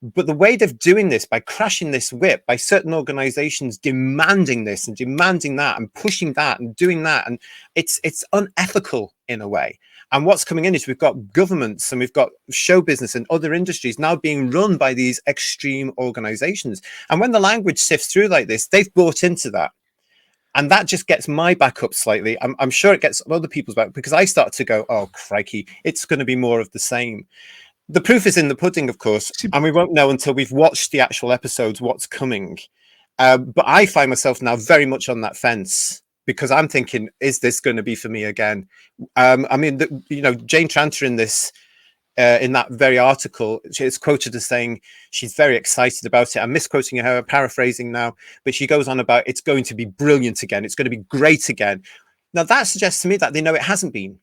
But the way they're doing this, by crashing this whip, by certain organizations demanding this and demanding that and pushing that and doing that, and it's unethical in a way. And what's coming in is we've got governments and we've got show business and other industries now being run by these extreme organizations. And when the language sifts through like this, they've bought into that. And that just gets my back up slightly. I'm sure it gets other people's back, because I start to go, oh, crikey, it's going to be more of the same. The proof is in the pudding, of course, and we won't know until we've watched the actual episodes what's coming. But I find myself now very much on that fence, because I'm thinking, is this going to be for me again? I mean, Jane Tranter in this, in that very article, she's quoted as saying she's very excited about it. I'm misquoting her, paraphrasing now, but she goes on about it's going to be brilliant again. It's going to be great again. Now, that suggests to me that they know it hasn't been.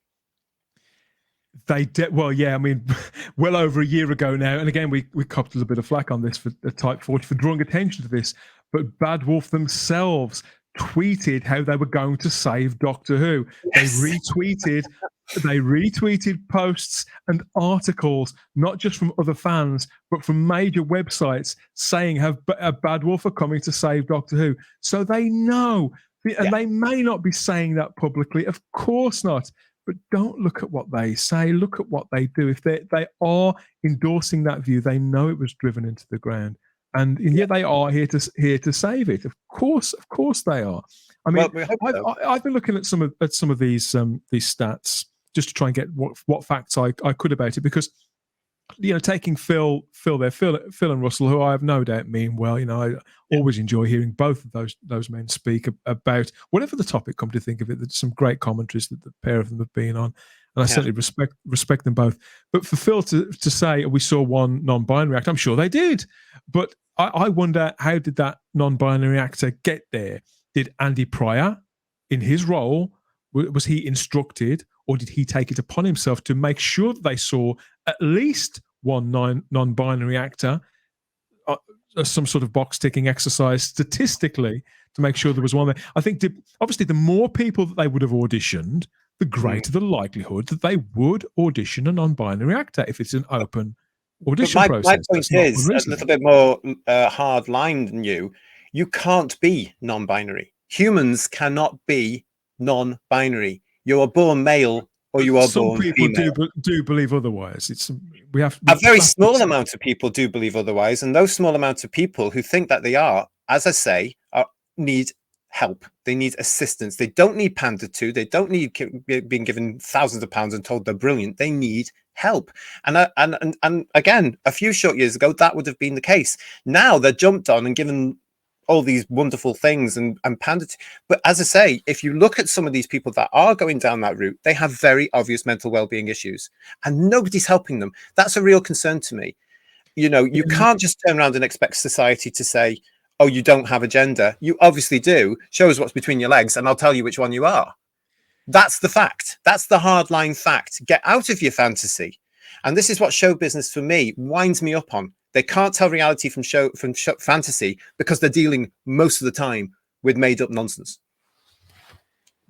They did well, yeah. I mean, well over a year ago now, and again, we copped a little bit of flack on this for Type 40 for drawing attention to this. But Bad Wolf themselves tweeted how they were going to save Doctor Who. Yes. They retweeted posts and articles, not just from other fans, but from major websites saying how Bad Wolf are coming to save Doctor Who. So they know, and they may not be saying that publicly, of course not. But don't look at what they say. Look at what they do. If they are endorsing that view, they know it was driven into the ground, and yet they are here to save it. Of course they are. I mean, I've been looking at some of these stats just to try and get what facts I could about it, because taking Phil and Russell, who I have no doubt mean well. I always enjoy hearing both of those men speak about whatever the topic. Come to think of it, there's some great commentaries that the pair of them have been on, and I certainly respect them both. But for Phil to say we saw one non-binary actor, I'm sure they did, but I wonder, how did that non-binary actor get there? Did Andy Pryor, in his role, was he instructed, or did he take it upon himself to make sure that they saw at least one non-binary actor, some sort of box-ticking exercise statistically to make sure there was one there? I think, obviously, the more people that they would have auditioned, the greater the likelihood that they would audition a non-binary actor if it's an open audition process. My point is a little bit more hard line than you. You can't be non-binary. Humans cannot be non-binary. You are born male or you are born female. Some people do believe otherwise. A very small amount of people do believe otherwise, and those small amounts of people who think that they are, as I say, need help. They need assistance. They don't need pandered to. They don't need being given thousands of pounds and told they're brilliant. They need help. And again, a few short years ago, that would have been the case. Now they're jumped on and given all these wonderful things and pandered to. But as I say, if you look at some of these people that are going down that route, they have very obvious mental well-being issues, and nobody's helping them. That's a real concern to me. You can't just turn around and expect society to say, oh, you don't have a gender. You obviously do. Show us what's between your legs and I'll tell you which one you are. That's the fact. That's the hardline fact. Get out of your fantasy. And this is what show business for me winds me up on. They can't tell reality from fantasy because they're dealing most of the time with made up nonsense.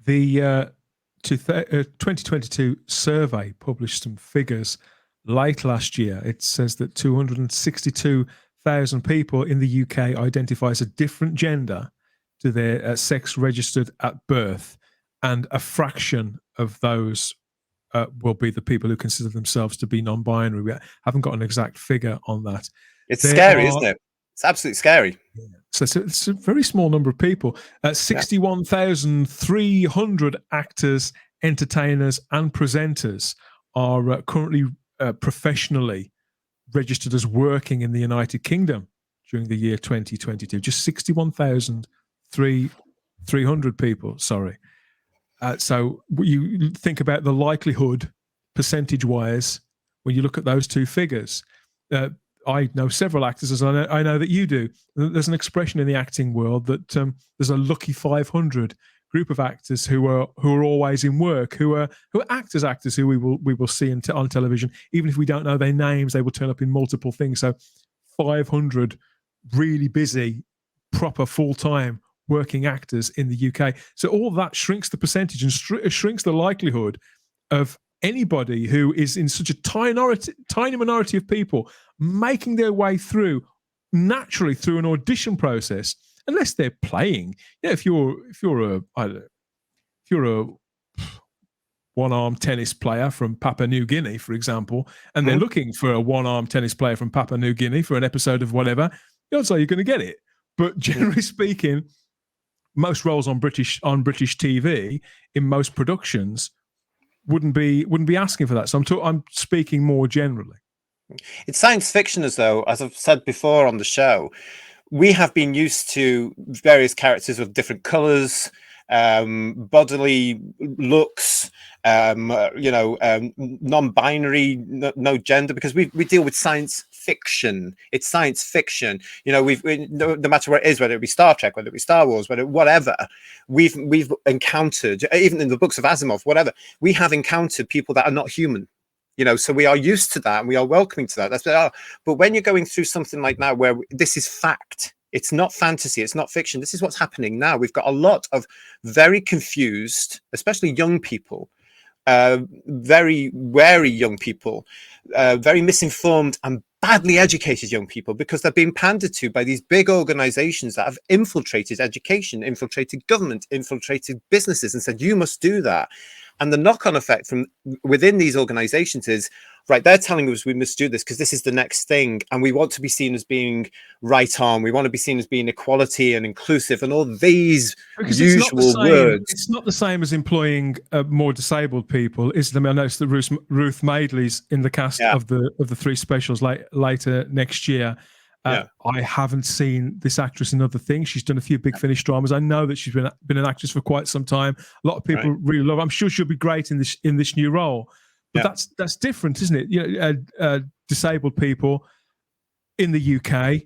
The 2022 survey published some figures late last year. It says that 262,000 people in the UK identify as a different gender to their sex registered at birth, and a fraction of those will be the people who consider themselves to be non-binary. We haven't got an exact figure on that. It's scary, isn't it? It's absolutely scary. Yeah. So it's a very small number of people. 61,300 actors, entertainers, and presenters are currently professionally registered as working in the United Kingdom during the year 2022. Just 61,300 people. Sorry. So you think about the likelihood, percentage-wise, when you look at those two figures. I know several actors, as I know that you do. There's an expression in the acting world that there's a lucky 500 group of actors who are always in work, who are actors who we will see on television. Even if we don't know their names, they will turn up in multiple things. So 500 really busy, proper full-time working actors in the UK. So all that shrinks the percentage and shrinks the likelihood of anybody who is in such a tiny minority of people making their way through naturally through an audition process, unless they're playing. Yeah, if you're a one-arm tennis player from Papua New Guinea, for example, and they're looking for a one-arm tennis player from Papua New Guinea for an episode of whatever, the odds are you're going to get it. But generally speaking, most roles on British TV in most productions wouldn't be asking for that. So I'm speaking more generally. It's science fiction, as I've said before on the show, we have been used to various characters with different colors, bodily looks, non-binary, no gender, because we deal with science fiction. It's science fiction. No matter what it is, whether it be Star Trek, whether it be Star Wars, whatever, we've encountered, even in the books of Asimov, whatever, we have encountered people that are not human. So we are used to that and we are welcoming to that. But when you're going through something like now, where this is fact, it's not fantasy, it's not fiction. This is what's happening now. We've got a lot of very confused, especially young people, very wary young people, very misinformed and badly educated young people, because they're being pandered to by these big organizations that have infiltrated education, infiltrated government, infiltrated businesses, and said, you must do that. And the knock-on effect from within these organizations is, right, they're telling us we must do this because this is the next thing. And we want to be seen as being right on. We want to be seen as being equality and inclusive and all these usual words. It's not the same as employing more disabled people, is it? I noticed that Ruth Madeley's in the cast of the three specials later next year. I haven't seen this actress in other things. She's done a few Big Finish dramas. I know that she's been an actress for quite some time. A lot of people really love her. I'm sure she'll be great in this new role. But that's different, isn't it? Disabled people in the UK,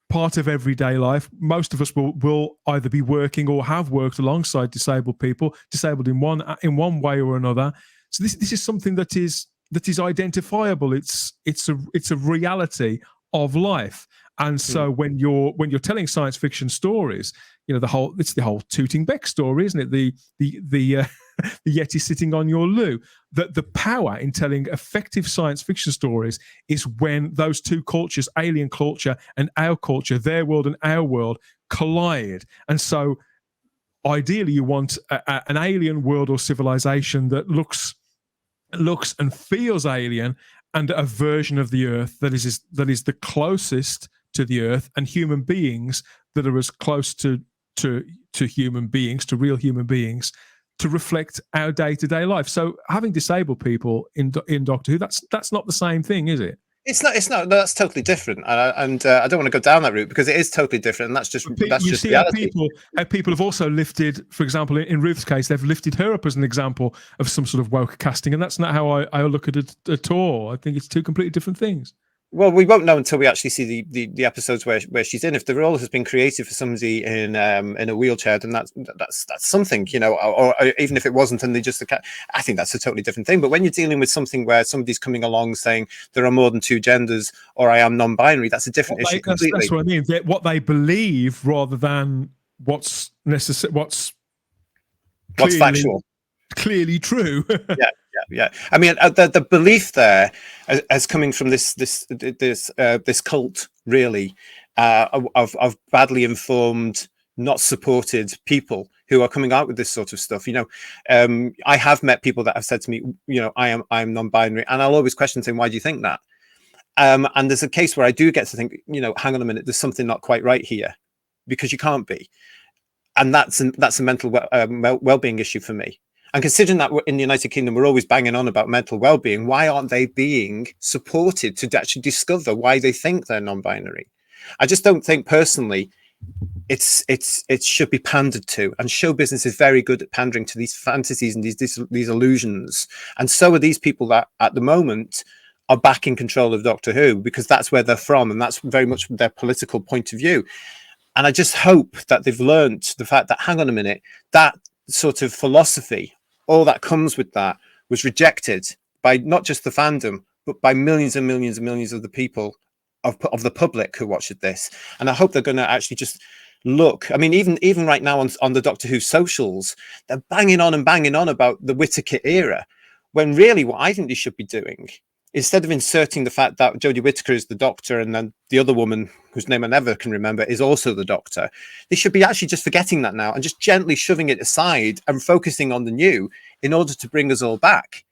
part of everyday life. Most of us will either be working or have worked alongside disabled people, disabled in one way or another. So this is something that is identifiable. It's a reality of life. And so when you're telling science fiction stories, it's the whole Tooting Bec story, isn't it? The Yeti sitting on your loo. The power in telling effective science fiction stories is when those two cultures, alien culture and our culture, their world and our world, collide. And so ideally you want an alien world or civilization that looks and feels alien, and a version of the Earth that is the closest to the Earth, and human beings that are as close to human beings, to real human beings, to reflect our day-to-day life. So having disabled people in Doctor Who, that's not the same thing, is it? It's not. No, that's totally different, and I don't want to go down that route because it is totally different, and that's just reality. How people have also lifted, for example, in Ruth's case, they've lifted her up as an example of some sort of woke casting, and that's not how I look at it at all. I think it's two completely different things. Well, we won't know until we actually see the episodes where she's in. If the role has been created for somebody in a wheelchair, then that's something, or even if it wasn't, and they just, I think that's a totally different thing. But when you're dealing with something where somebody's coming along saying there are more than two genders, or I am non-binary, that's a different issue completely. That's what I mean. What they believe rather than what's necessary, what's factual, clearly true. Yeah. I mean, the belief there as coming from this cult, really, of badly informed, not supported people who are coming out with this sort of stuff. I have met people that have said to me, I am non-binary, and I'll always question saying, why do you think that? And there's a case where I do get to think, hang on a minute, there's something not quite right here, because you can't be, and that's a mental well-being issue for me. And considering that in the United Kingdom, we're always banging on about mental well-being, why aren't they being supported to actually discover why they think they're non-binary? I just don't think personally it should be pandered to, and show business is very good at pandering to these fantasies and these illusions. And so are these people that at the moment are back in control of Doctor Who, because that's where they're from, and that's very much their political point of view. And I just hope that they've learnt the fact that, hang on a minute, that sort of philosophy, all that comes with that, was rejected by not just the fandom, but by millions and millions and millions of the people of the public who watched this. And I hope they're going to actually just look. I mean, even right now on the Doctor Who socials, they're banging on about the Whittaker era, when really what I think they should be doing, instead of inserting the fact that Jodie Whittaker is the Doctor and then the other woman whose name I never can remember is also the Doctor, they should be actually just forgetting that now and just gently shoving it aside and focusing on the new in order to bring us all back.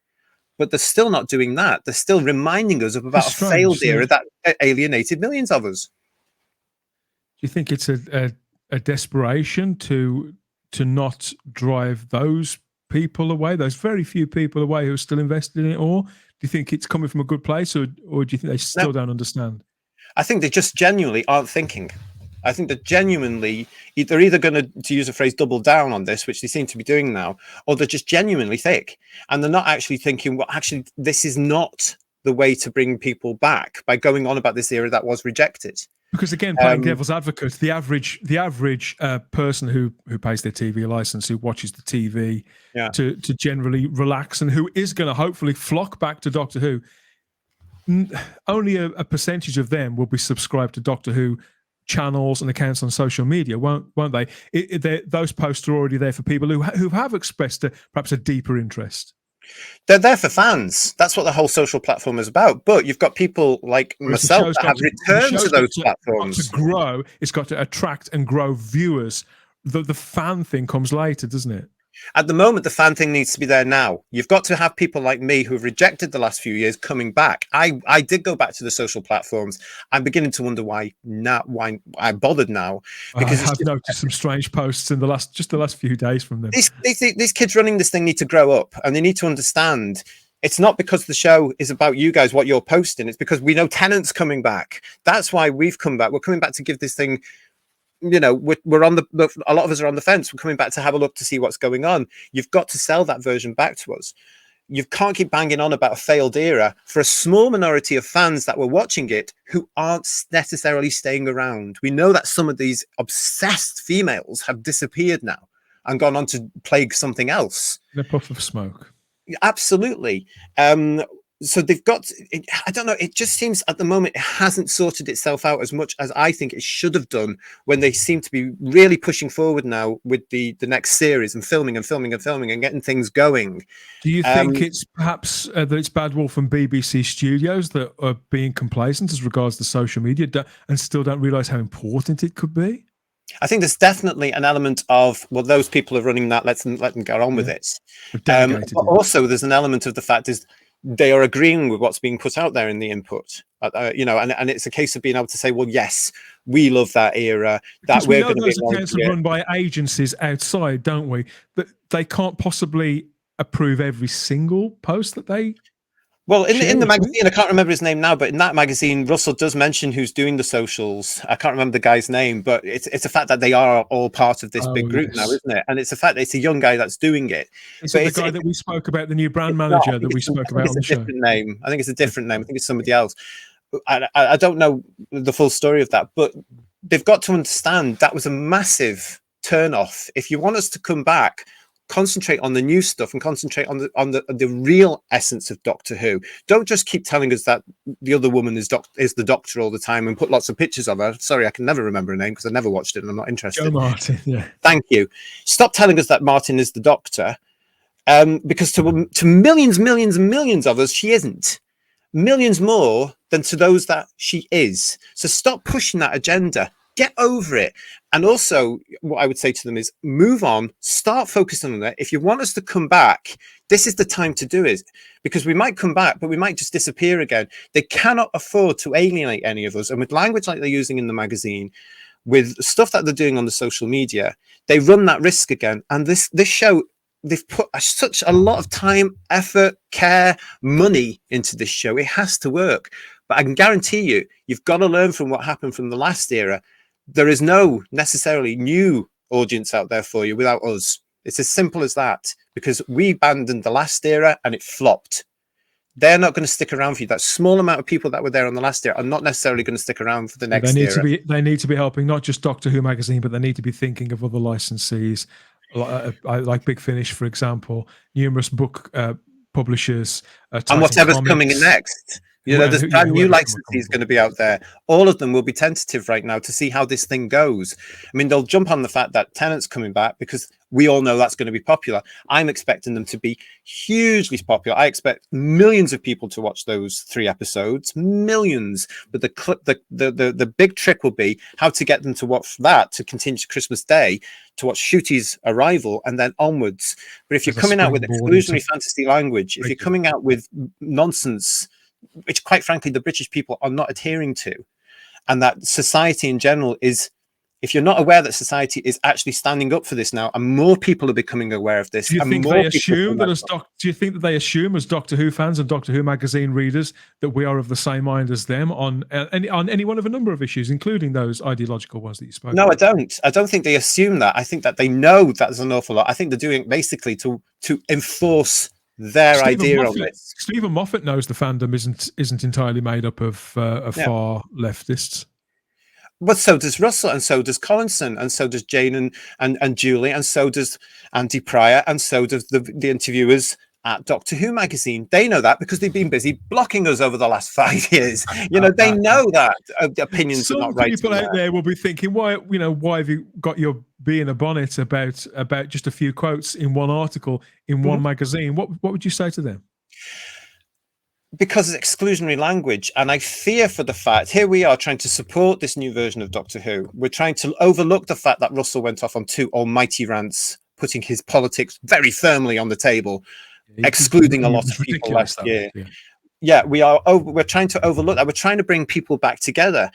But they're still not doing that. They're still reminding us of about a failed era that alienated millions of us. Do you think it's a desperation to not drive those people away, those very few people away who are still invested in it? Or do you think it's coming from a good place, or do you think they still don't understand? I think they just genuinely aren't thinking. I think that genuinely, they're either going to use a phrase, double down on this, which they seem to be doing now, or they're just genuinely thick. And they're not actually thinking, well, actually, this is not the way to bring people back by going on about this era that was rejected. Because again, playing devil's advocate, the average person who pays their TV license, who watches the TV to generally relax, and who is going to hopefully flock back to Doctor Who, only a percentage of them will be subscribed to Doctor Who channels and accounts on social media, won't they? Those posts are already there for people who have expressed perhaps a deeper interest. They're there for fans. That's what the whole social platform is about. But you've got people like myself that have returned to those platforms. To grow, it's got to attract and grow viewers. The fan thing comes later, doesn't it? At the moment, the fan thing needs to be there now. You've got to have people like me who have rejected the last few years coming back. I did go back to the social platforms. I'm beginning to wonder why I bothered now. Because I've noticed some strange posts in the last few days from them. These kids running this thing need to grow up, and they need to understand it's not because the show is about you guys, what you're posting. It's because we know Tennant's coming back. That's why we've come back. We're coming back to give this thing, you know, we're on a lot of us are on the fence. We're coming back to have a look to see what's going on. You've got to sell that version back to us. You can't keep banging on about a failed era for a small minority of fans that were watching it who aren't necessarily staying around. We know that some of these obsessed females have disappeared now and gone on to plague something else. In a puff of smoke. Absolutely. So they've got, I don't know, it just seems at the moment it hasn't sorted itself out as much as I think it should have done, when they seem to be really pushing forward now with the next series and filming and getting things going. Do you think it's perhaps that it's Bad Wolf and BBC Studios that are being complacent as regards to social media and still don't realise how important it could be? I think there's definitely an element of, well, those people are running that, let them get on with it. But also there's an element of the fact is they are agreeing with what's being put out there in the input, you know, and it's a case of being able to say, well, yes, we love that era. That we're going to be accounts are run by agencies outside, don't we? But they can't possibly approve every single post that they. Well, in the magazine, I can't remember his name now, but in that magazine, Russell does mention who's doing the socials. I can't remember the guy's name, but it's a fact that they are all part of this big group now, isn't it? And it's a fact that it's a young guy that's doing it. Is it the guy that we spoke about, the new brand manager that we spoke about on the show? Name. I think it's a different name. I think it's somebody else. I don't know the full story of that, but they've got to understand that was a massive turn off. If you want us to come back, concentrate on the new stuff and concentrate on the real essence of Doctor Who. Don't just keep telling us that the other woman is the Doctor all the time and put lots of pictures of her. Sorry, I can never remember her name because I never watched it and I'm not interested. Joe Martin, yeah. Thank you. Stop telling us that Martin is the Doctor, because to millions and millions of us, she isn't. Millions more than to those that she is. So stop pushing that agenda. Get over it. And also, what I would say to them is move on, start focusing on that. If you want us to come back, this is the time to do it, because we might come back, but we might just disappear again. They cannot afford to alienate any of us. And with language like they're using in the magazine, with stuff that they're doing on the social media, they run that risk again. And this show they've put such a lot of time, effort, care, money into this show. It has to work. But I can guarantee you, you've got to learn from what happened from the last era. There is no necessarily new audience out there for you without us. It's as simple as that, because we abandoned the last era and it flopped. They're not going to stick around for you. That small amount of people that were there on the last era are not necessarily going to stick around for the next era. They need to be helping not just Doctor Who magazine, but they need to be thinking of other licensees, like Big Finish, for example, numerous book publishers, and whatever's coming in next. There's brand new licensees going to be out there. All of them will be tentative right now to see how this thing goes. I mean, they'll jump on the fact that Tennant's coming back because we all know that's going to be popular. I'm expecting them to be hugely popular. I expect millions of people to watch those 3 episodes, millions. But the big trick will be how to get them to watch that, to continue to Christmas Day, to watch Shooty's arrival, and then onwards. But if you're coming out with exclusionary fantasy language, if you're coming out with nonsense, which quite frankly the British people are not adhering to, and that society in general is, if you're not aware that society is actually standing up for this now, and more people are becoming aware of this. Do you think they assume that as Doctor Who fans and Doctor Who magazine readers that we are of the same mind as them on any one of a number of issues, including those ideological ones that you spoke about? No, I don't. I don't think they assume that. I think that they know that there's an awful lot. I think they're doing it basically to enforce their idea on this. Stephen Moffat knows the fandom isn't entirely made up of far leftists. But so does Russell, and so does Collinson, and so does Jane and Julie, and so does Andy Pryor, and so does the interviewers at Doctor Who magazine. They know that because they've been busy blocking us over the last 5 years. They know that opinions are not right. Some people out there will be thinking, why have you got your bee in a bonnet about just a few quotes in one article in one magazine? What would you say to them? Because it's exclusionary language, and I fear for the fact, here we are trying to support this new version of Doctor Who. We're trying to overlook the fact that Russell went off on 2 almighty rants, putting his politics very firmly on the table, excluding a lot of people last year. We're trying to overlook that. We're trying to bring people back together.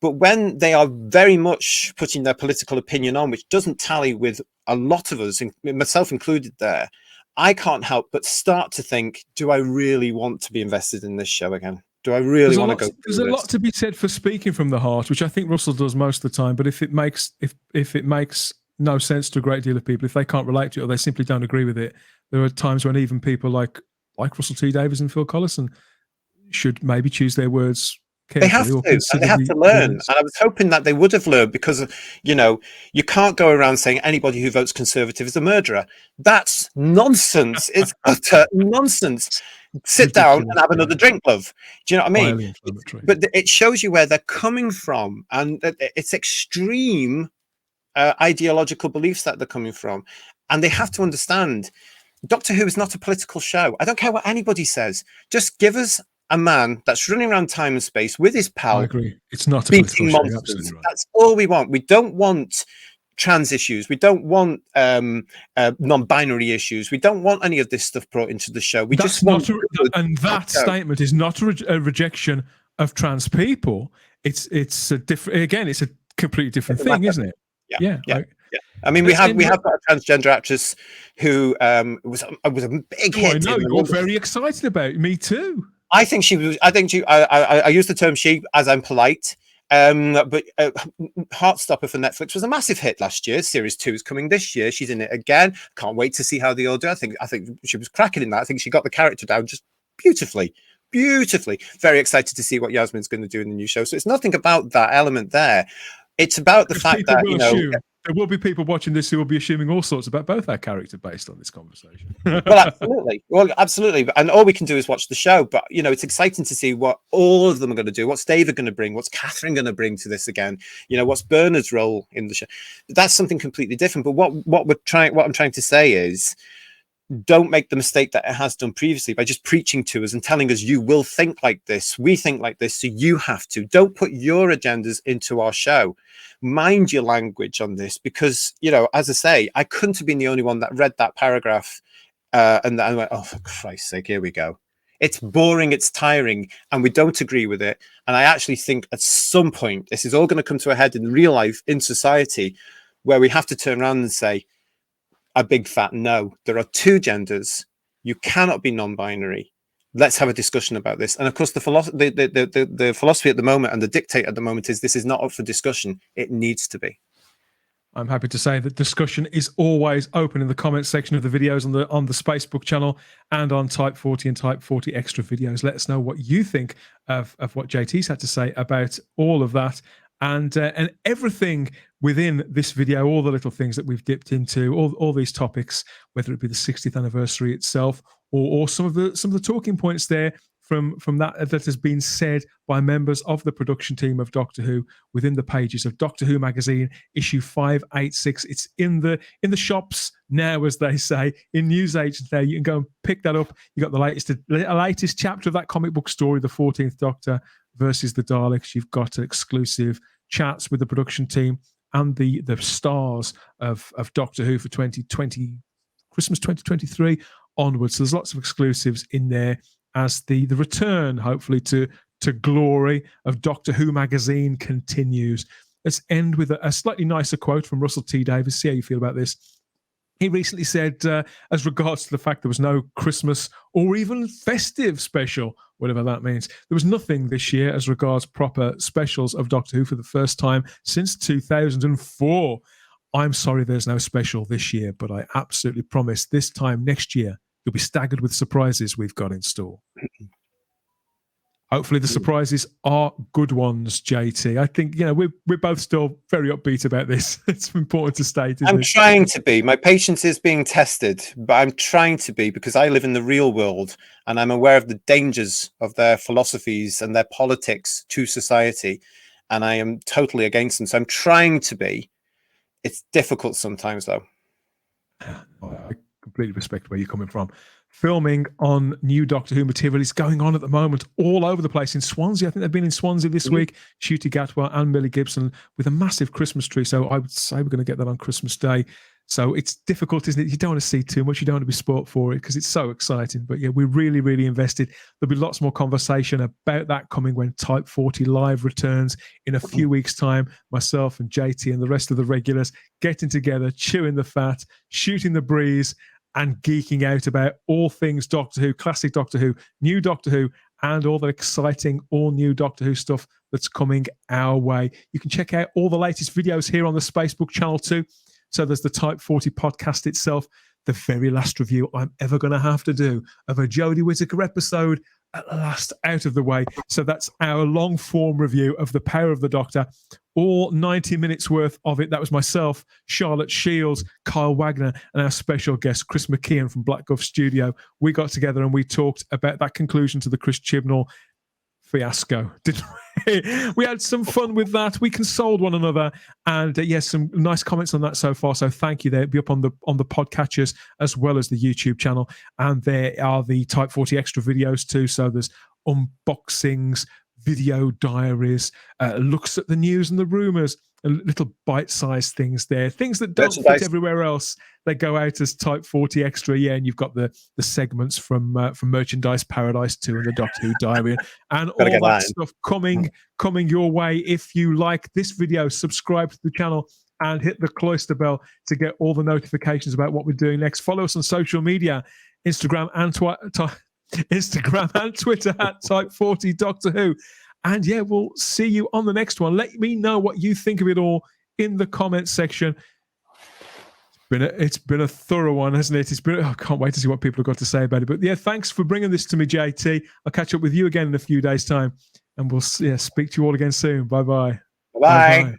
But when they are very much putting their political opinion on, which doesn't tally with a lot of us, myself included there, I can't help but start to think, do I really want to be invested in this show again? Do I really want to go? There's a lot to be said for speaking from the heart, which I think Russell does most of the time. But if it makes no sense to a great deal of people, if they can't relate to it or they simply don't agree with it, there are times when even people like Russell T Davies and Phil Collison should maybe choose their words carefully. They have to, and they have to learn. And I was hoping that they would have learned, because you can't go around saying anybody who votes Conservative is a murderer. That's nonsense. It's utter nonsense. Sit down and have another drink, love. Do you know what I mean? But it shows you where they're coming from, and it's extreme ideological beliefs that they're coming from. And they have to understand, Doctor Who is not a political show. I don't care what anybody says. Just give us a man that's running around time and space with his pal. I agree. It's not a political show. Absolutely right. That's all we want. We don't want trans issues. We don't want non-binary issues. We don't want any of this stuff brought into the show. That statement is not a rejection of trans people. It's a different. Again, it's a completely different thing, isn't it? Yeah. I mean, we have got a transgender actress who was a big hit. I know you're very excited about. Me too. I think she was. I use the term "she" as I'm polite. But Heartstopper for Netflix was a massive hit last year. Series 2 is coming this year. She's in it again. Can't wait to see how they all do. I think she was cracking in that. I think she got the character down just beautifully. Very excited to see what Yasmin's going to do in the new show. So it's nothing about that element there. It's about the fact that there will be people watching this who will be assuming all sorts about both our character based on this conversation. Well, absolutely. And all we can do is watch the show. But, it's exciting to see what all of them are going to do. What's David going to bring? What's Catherine going to bring to this again? What's Bernard's role in the show? That's something completely different. But what I'm trying to say is, don't make the mistake that it has done previously by just preaching to us and telling us you will think like this. We think like this, so you have to. Don't put your agendas into our show. Mind your language on this, because, as I say, I couldn't have been the only one that read that paragraph and I went, oh, for Christ's sake, here we go. It's boring, it's tiring, and we don't agree with it. And I actually think at some point, this is all going to come to a head in real life, in society, where we have to turn around and say, a big fat no. There are two genders. You cannot be non-binary. Let's have a discussion about this. And of course, the philosophy at the moment and the dictate at the moment is this is not up for discussion. It needs to be. I'm happy to say that discussion is always open in the comments section of the videos on the Spacebook channel and on Type 40 and Type 40 extra videos. Let us know what you think of what JT's had to say about all of that and everything within this video, all the little things that we've dipped into, all these topics, whether it be the 60th anniversary itself or some of the talking points there from that has been said by members of the production team of Doctor Who within the pages of Doctor Who magazine issue 586. It's in the shops now, as they say, in newsagents there. You can go and pick that up. You got the latest chapter of that comic book story, the 14th Doctor versus the Daleks. You've got exclusive chats with the production team and the stars of Doctor Who for 2020, Christmas 2023 onwards. So there's lots of exclusives in there as the return, hopefully, to glory of Doctor Who magazine continues. Let's end with a slightly nicer quote from Russell T Davies. See how you feel about this. He recently said, as regards to the fact there was no Christmas or even festive special, whatever that means, there was nothing this year as regards proper specials of Doctor Who for the first time since 2004. I'm sorry there's no special this year, but I absolutely promise this time next year, you'll be staggered with surprises we've got in store. Hopefully the surprises are good ones, JT. I think, we're both still very upbeat about this. It's important to state. I'm trying to be. My patience is being tested, but I'm trying to be because I live in the real world and I'm aware of the dangers of their philosophies and their politics to society. And I am totally against them. So I'm trying to be. It's difficult sometimes, though. I completely respect where you're coming from. Filming on new Doctor Who material is going on at the moment all over the place. In Swansea, I think they've been in Swansea this week. Ncuti Gatwa and Millie Gibson with a massive Christmas tree. So I would say we're going to get that on Christmas Day. So it's difficult, isn't it? You don't want to see too much. You don't want to be spoilt for it because it's so exciting. But yeah, we're really, really invested. There'll be lots more conversation about that coming when Type 40 Live returns in a few weeks' time. Myself and JT and the rest of the regulars getting together, chewing the fat, shooting the breeze, and geeking out about all things Doctor Who, classic Doctor Who, new Doctor Who, and all the exciting, all new Doctor Who stuff that's coming our way. You can check out all the latest videos here on the Spacebook channel too. So there's the Type 40 podcast itself, the very last review I'm ever going to have to do of a Jodie Whittaker episode, at last out of the way. So that's our long form review of The Power of the Doctor, all 90 minutes worth of it. That was myself, Charlotte Shields, Kyle Wagner, and our special guest, Chris McKeon from Black Gulf Studio. We got together and we talked about that conclusion to the Chris Chibnall fiasco, didn't we? We had some fun with that. We consoled one another, and yes, some nice comments on that so far. So thank you. They'll be up on the podcatchers as well as the YouTube channel, and there are the Type 40 extra videos too. So there's unboxings, video diaries, looks at the news and the rumours, and little bite-sized things there, things that don't fit everywhere else. They go out as Type 40 extra, yeah, and you've got the segments from Merchandise Paradise 2 and the Doctor Who Diary and all that stuff coming your way. If you like this video, subscribe to the channel and hit the cloister bell to get all the notifications about what we're doing next. Follow us on social media, Instagram and Twitter at Type 40 Doctor Who. And yeah, we'll see you on the next one. Let me know what you think of it all in the comments section. It's been a thorough one, hasn't it? I can't wait to see what people have got to say about it. But yeah, thanks for bringing this to me, JT. I'll catch up with you again in a few days' time. And we'll speak to you all again soon. Bye-bye. Bye-bye.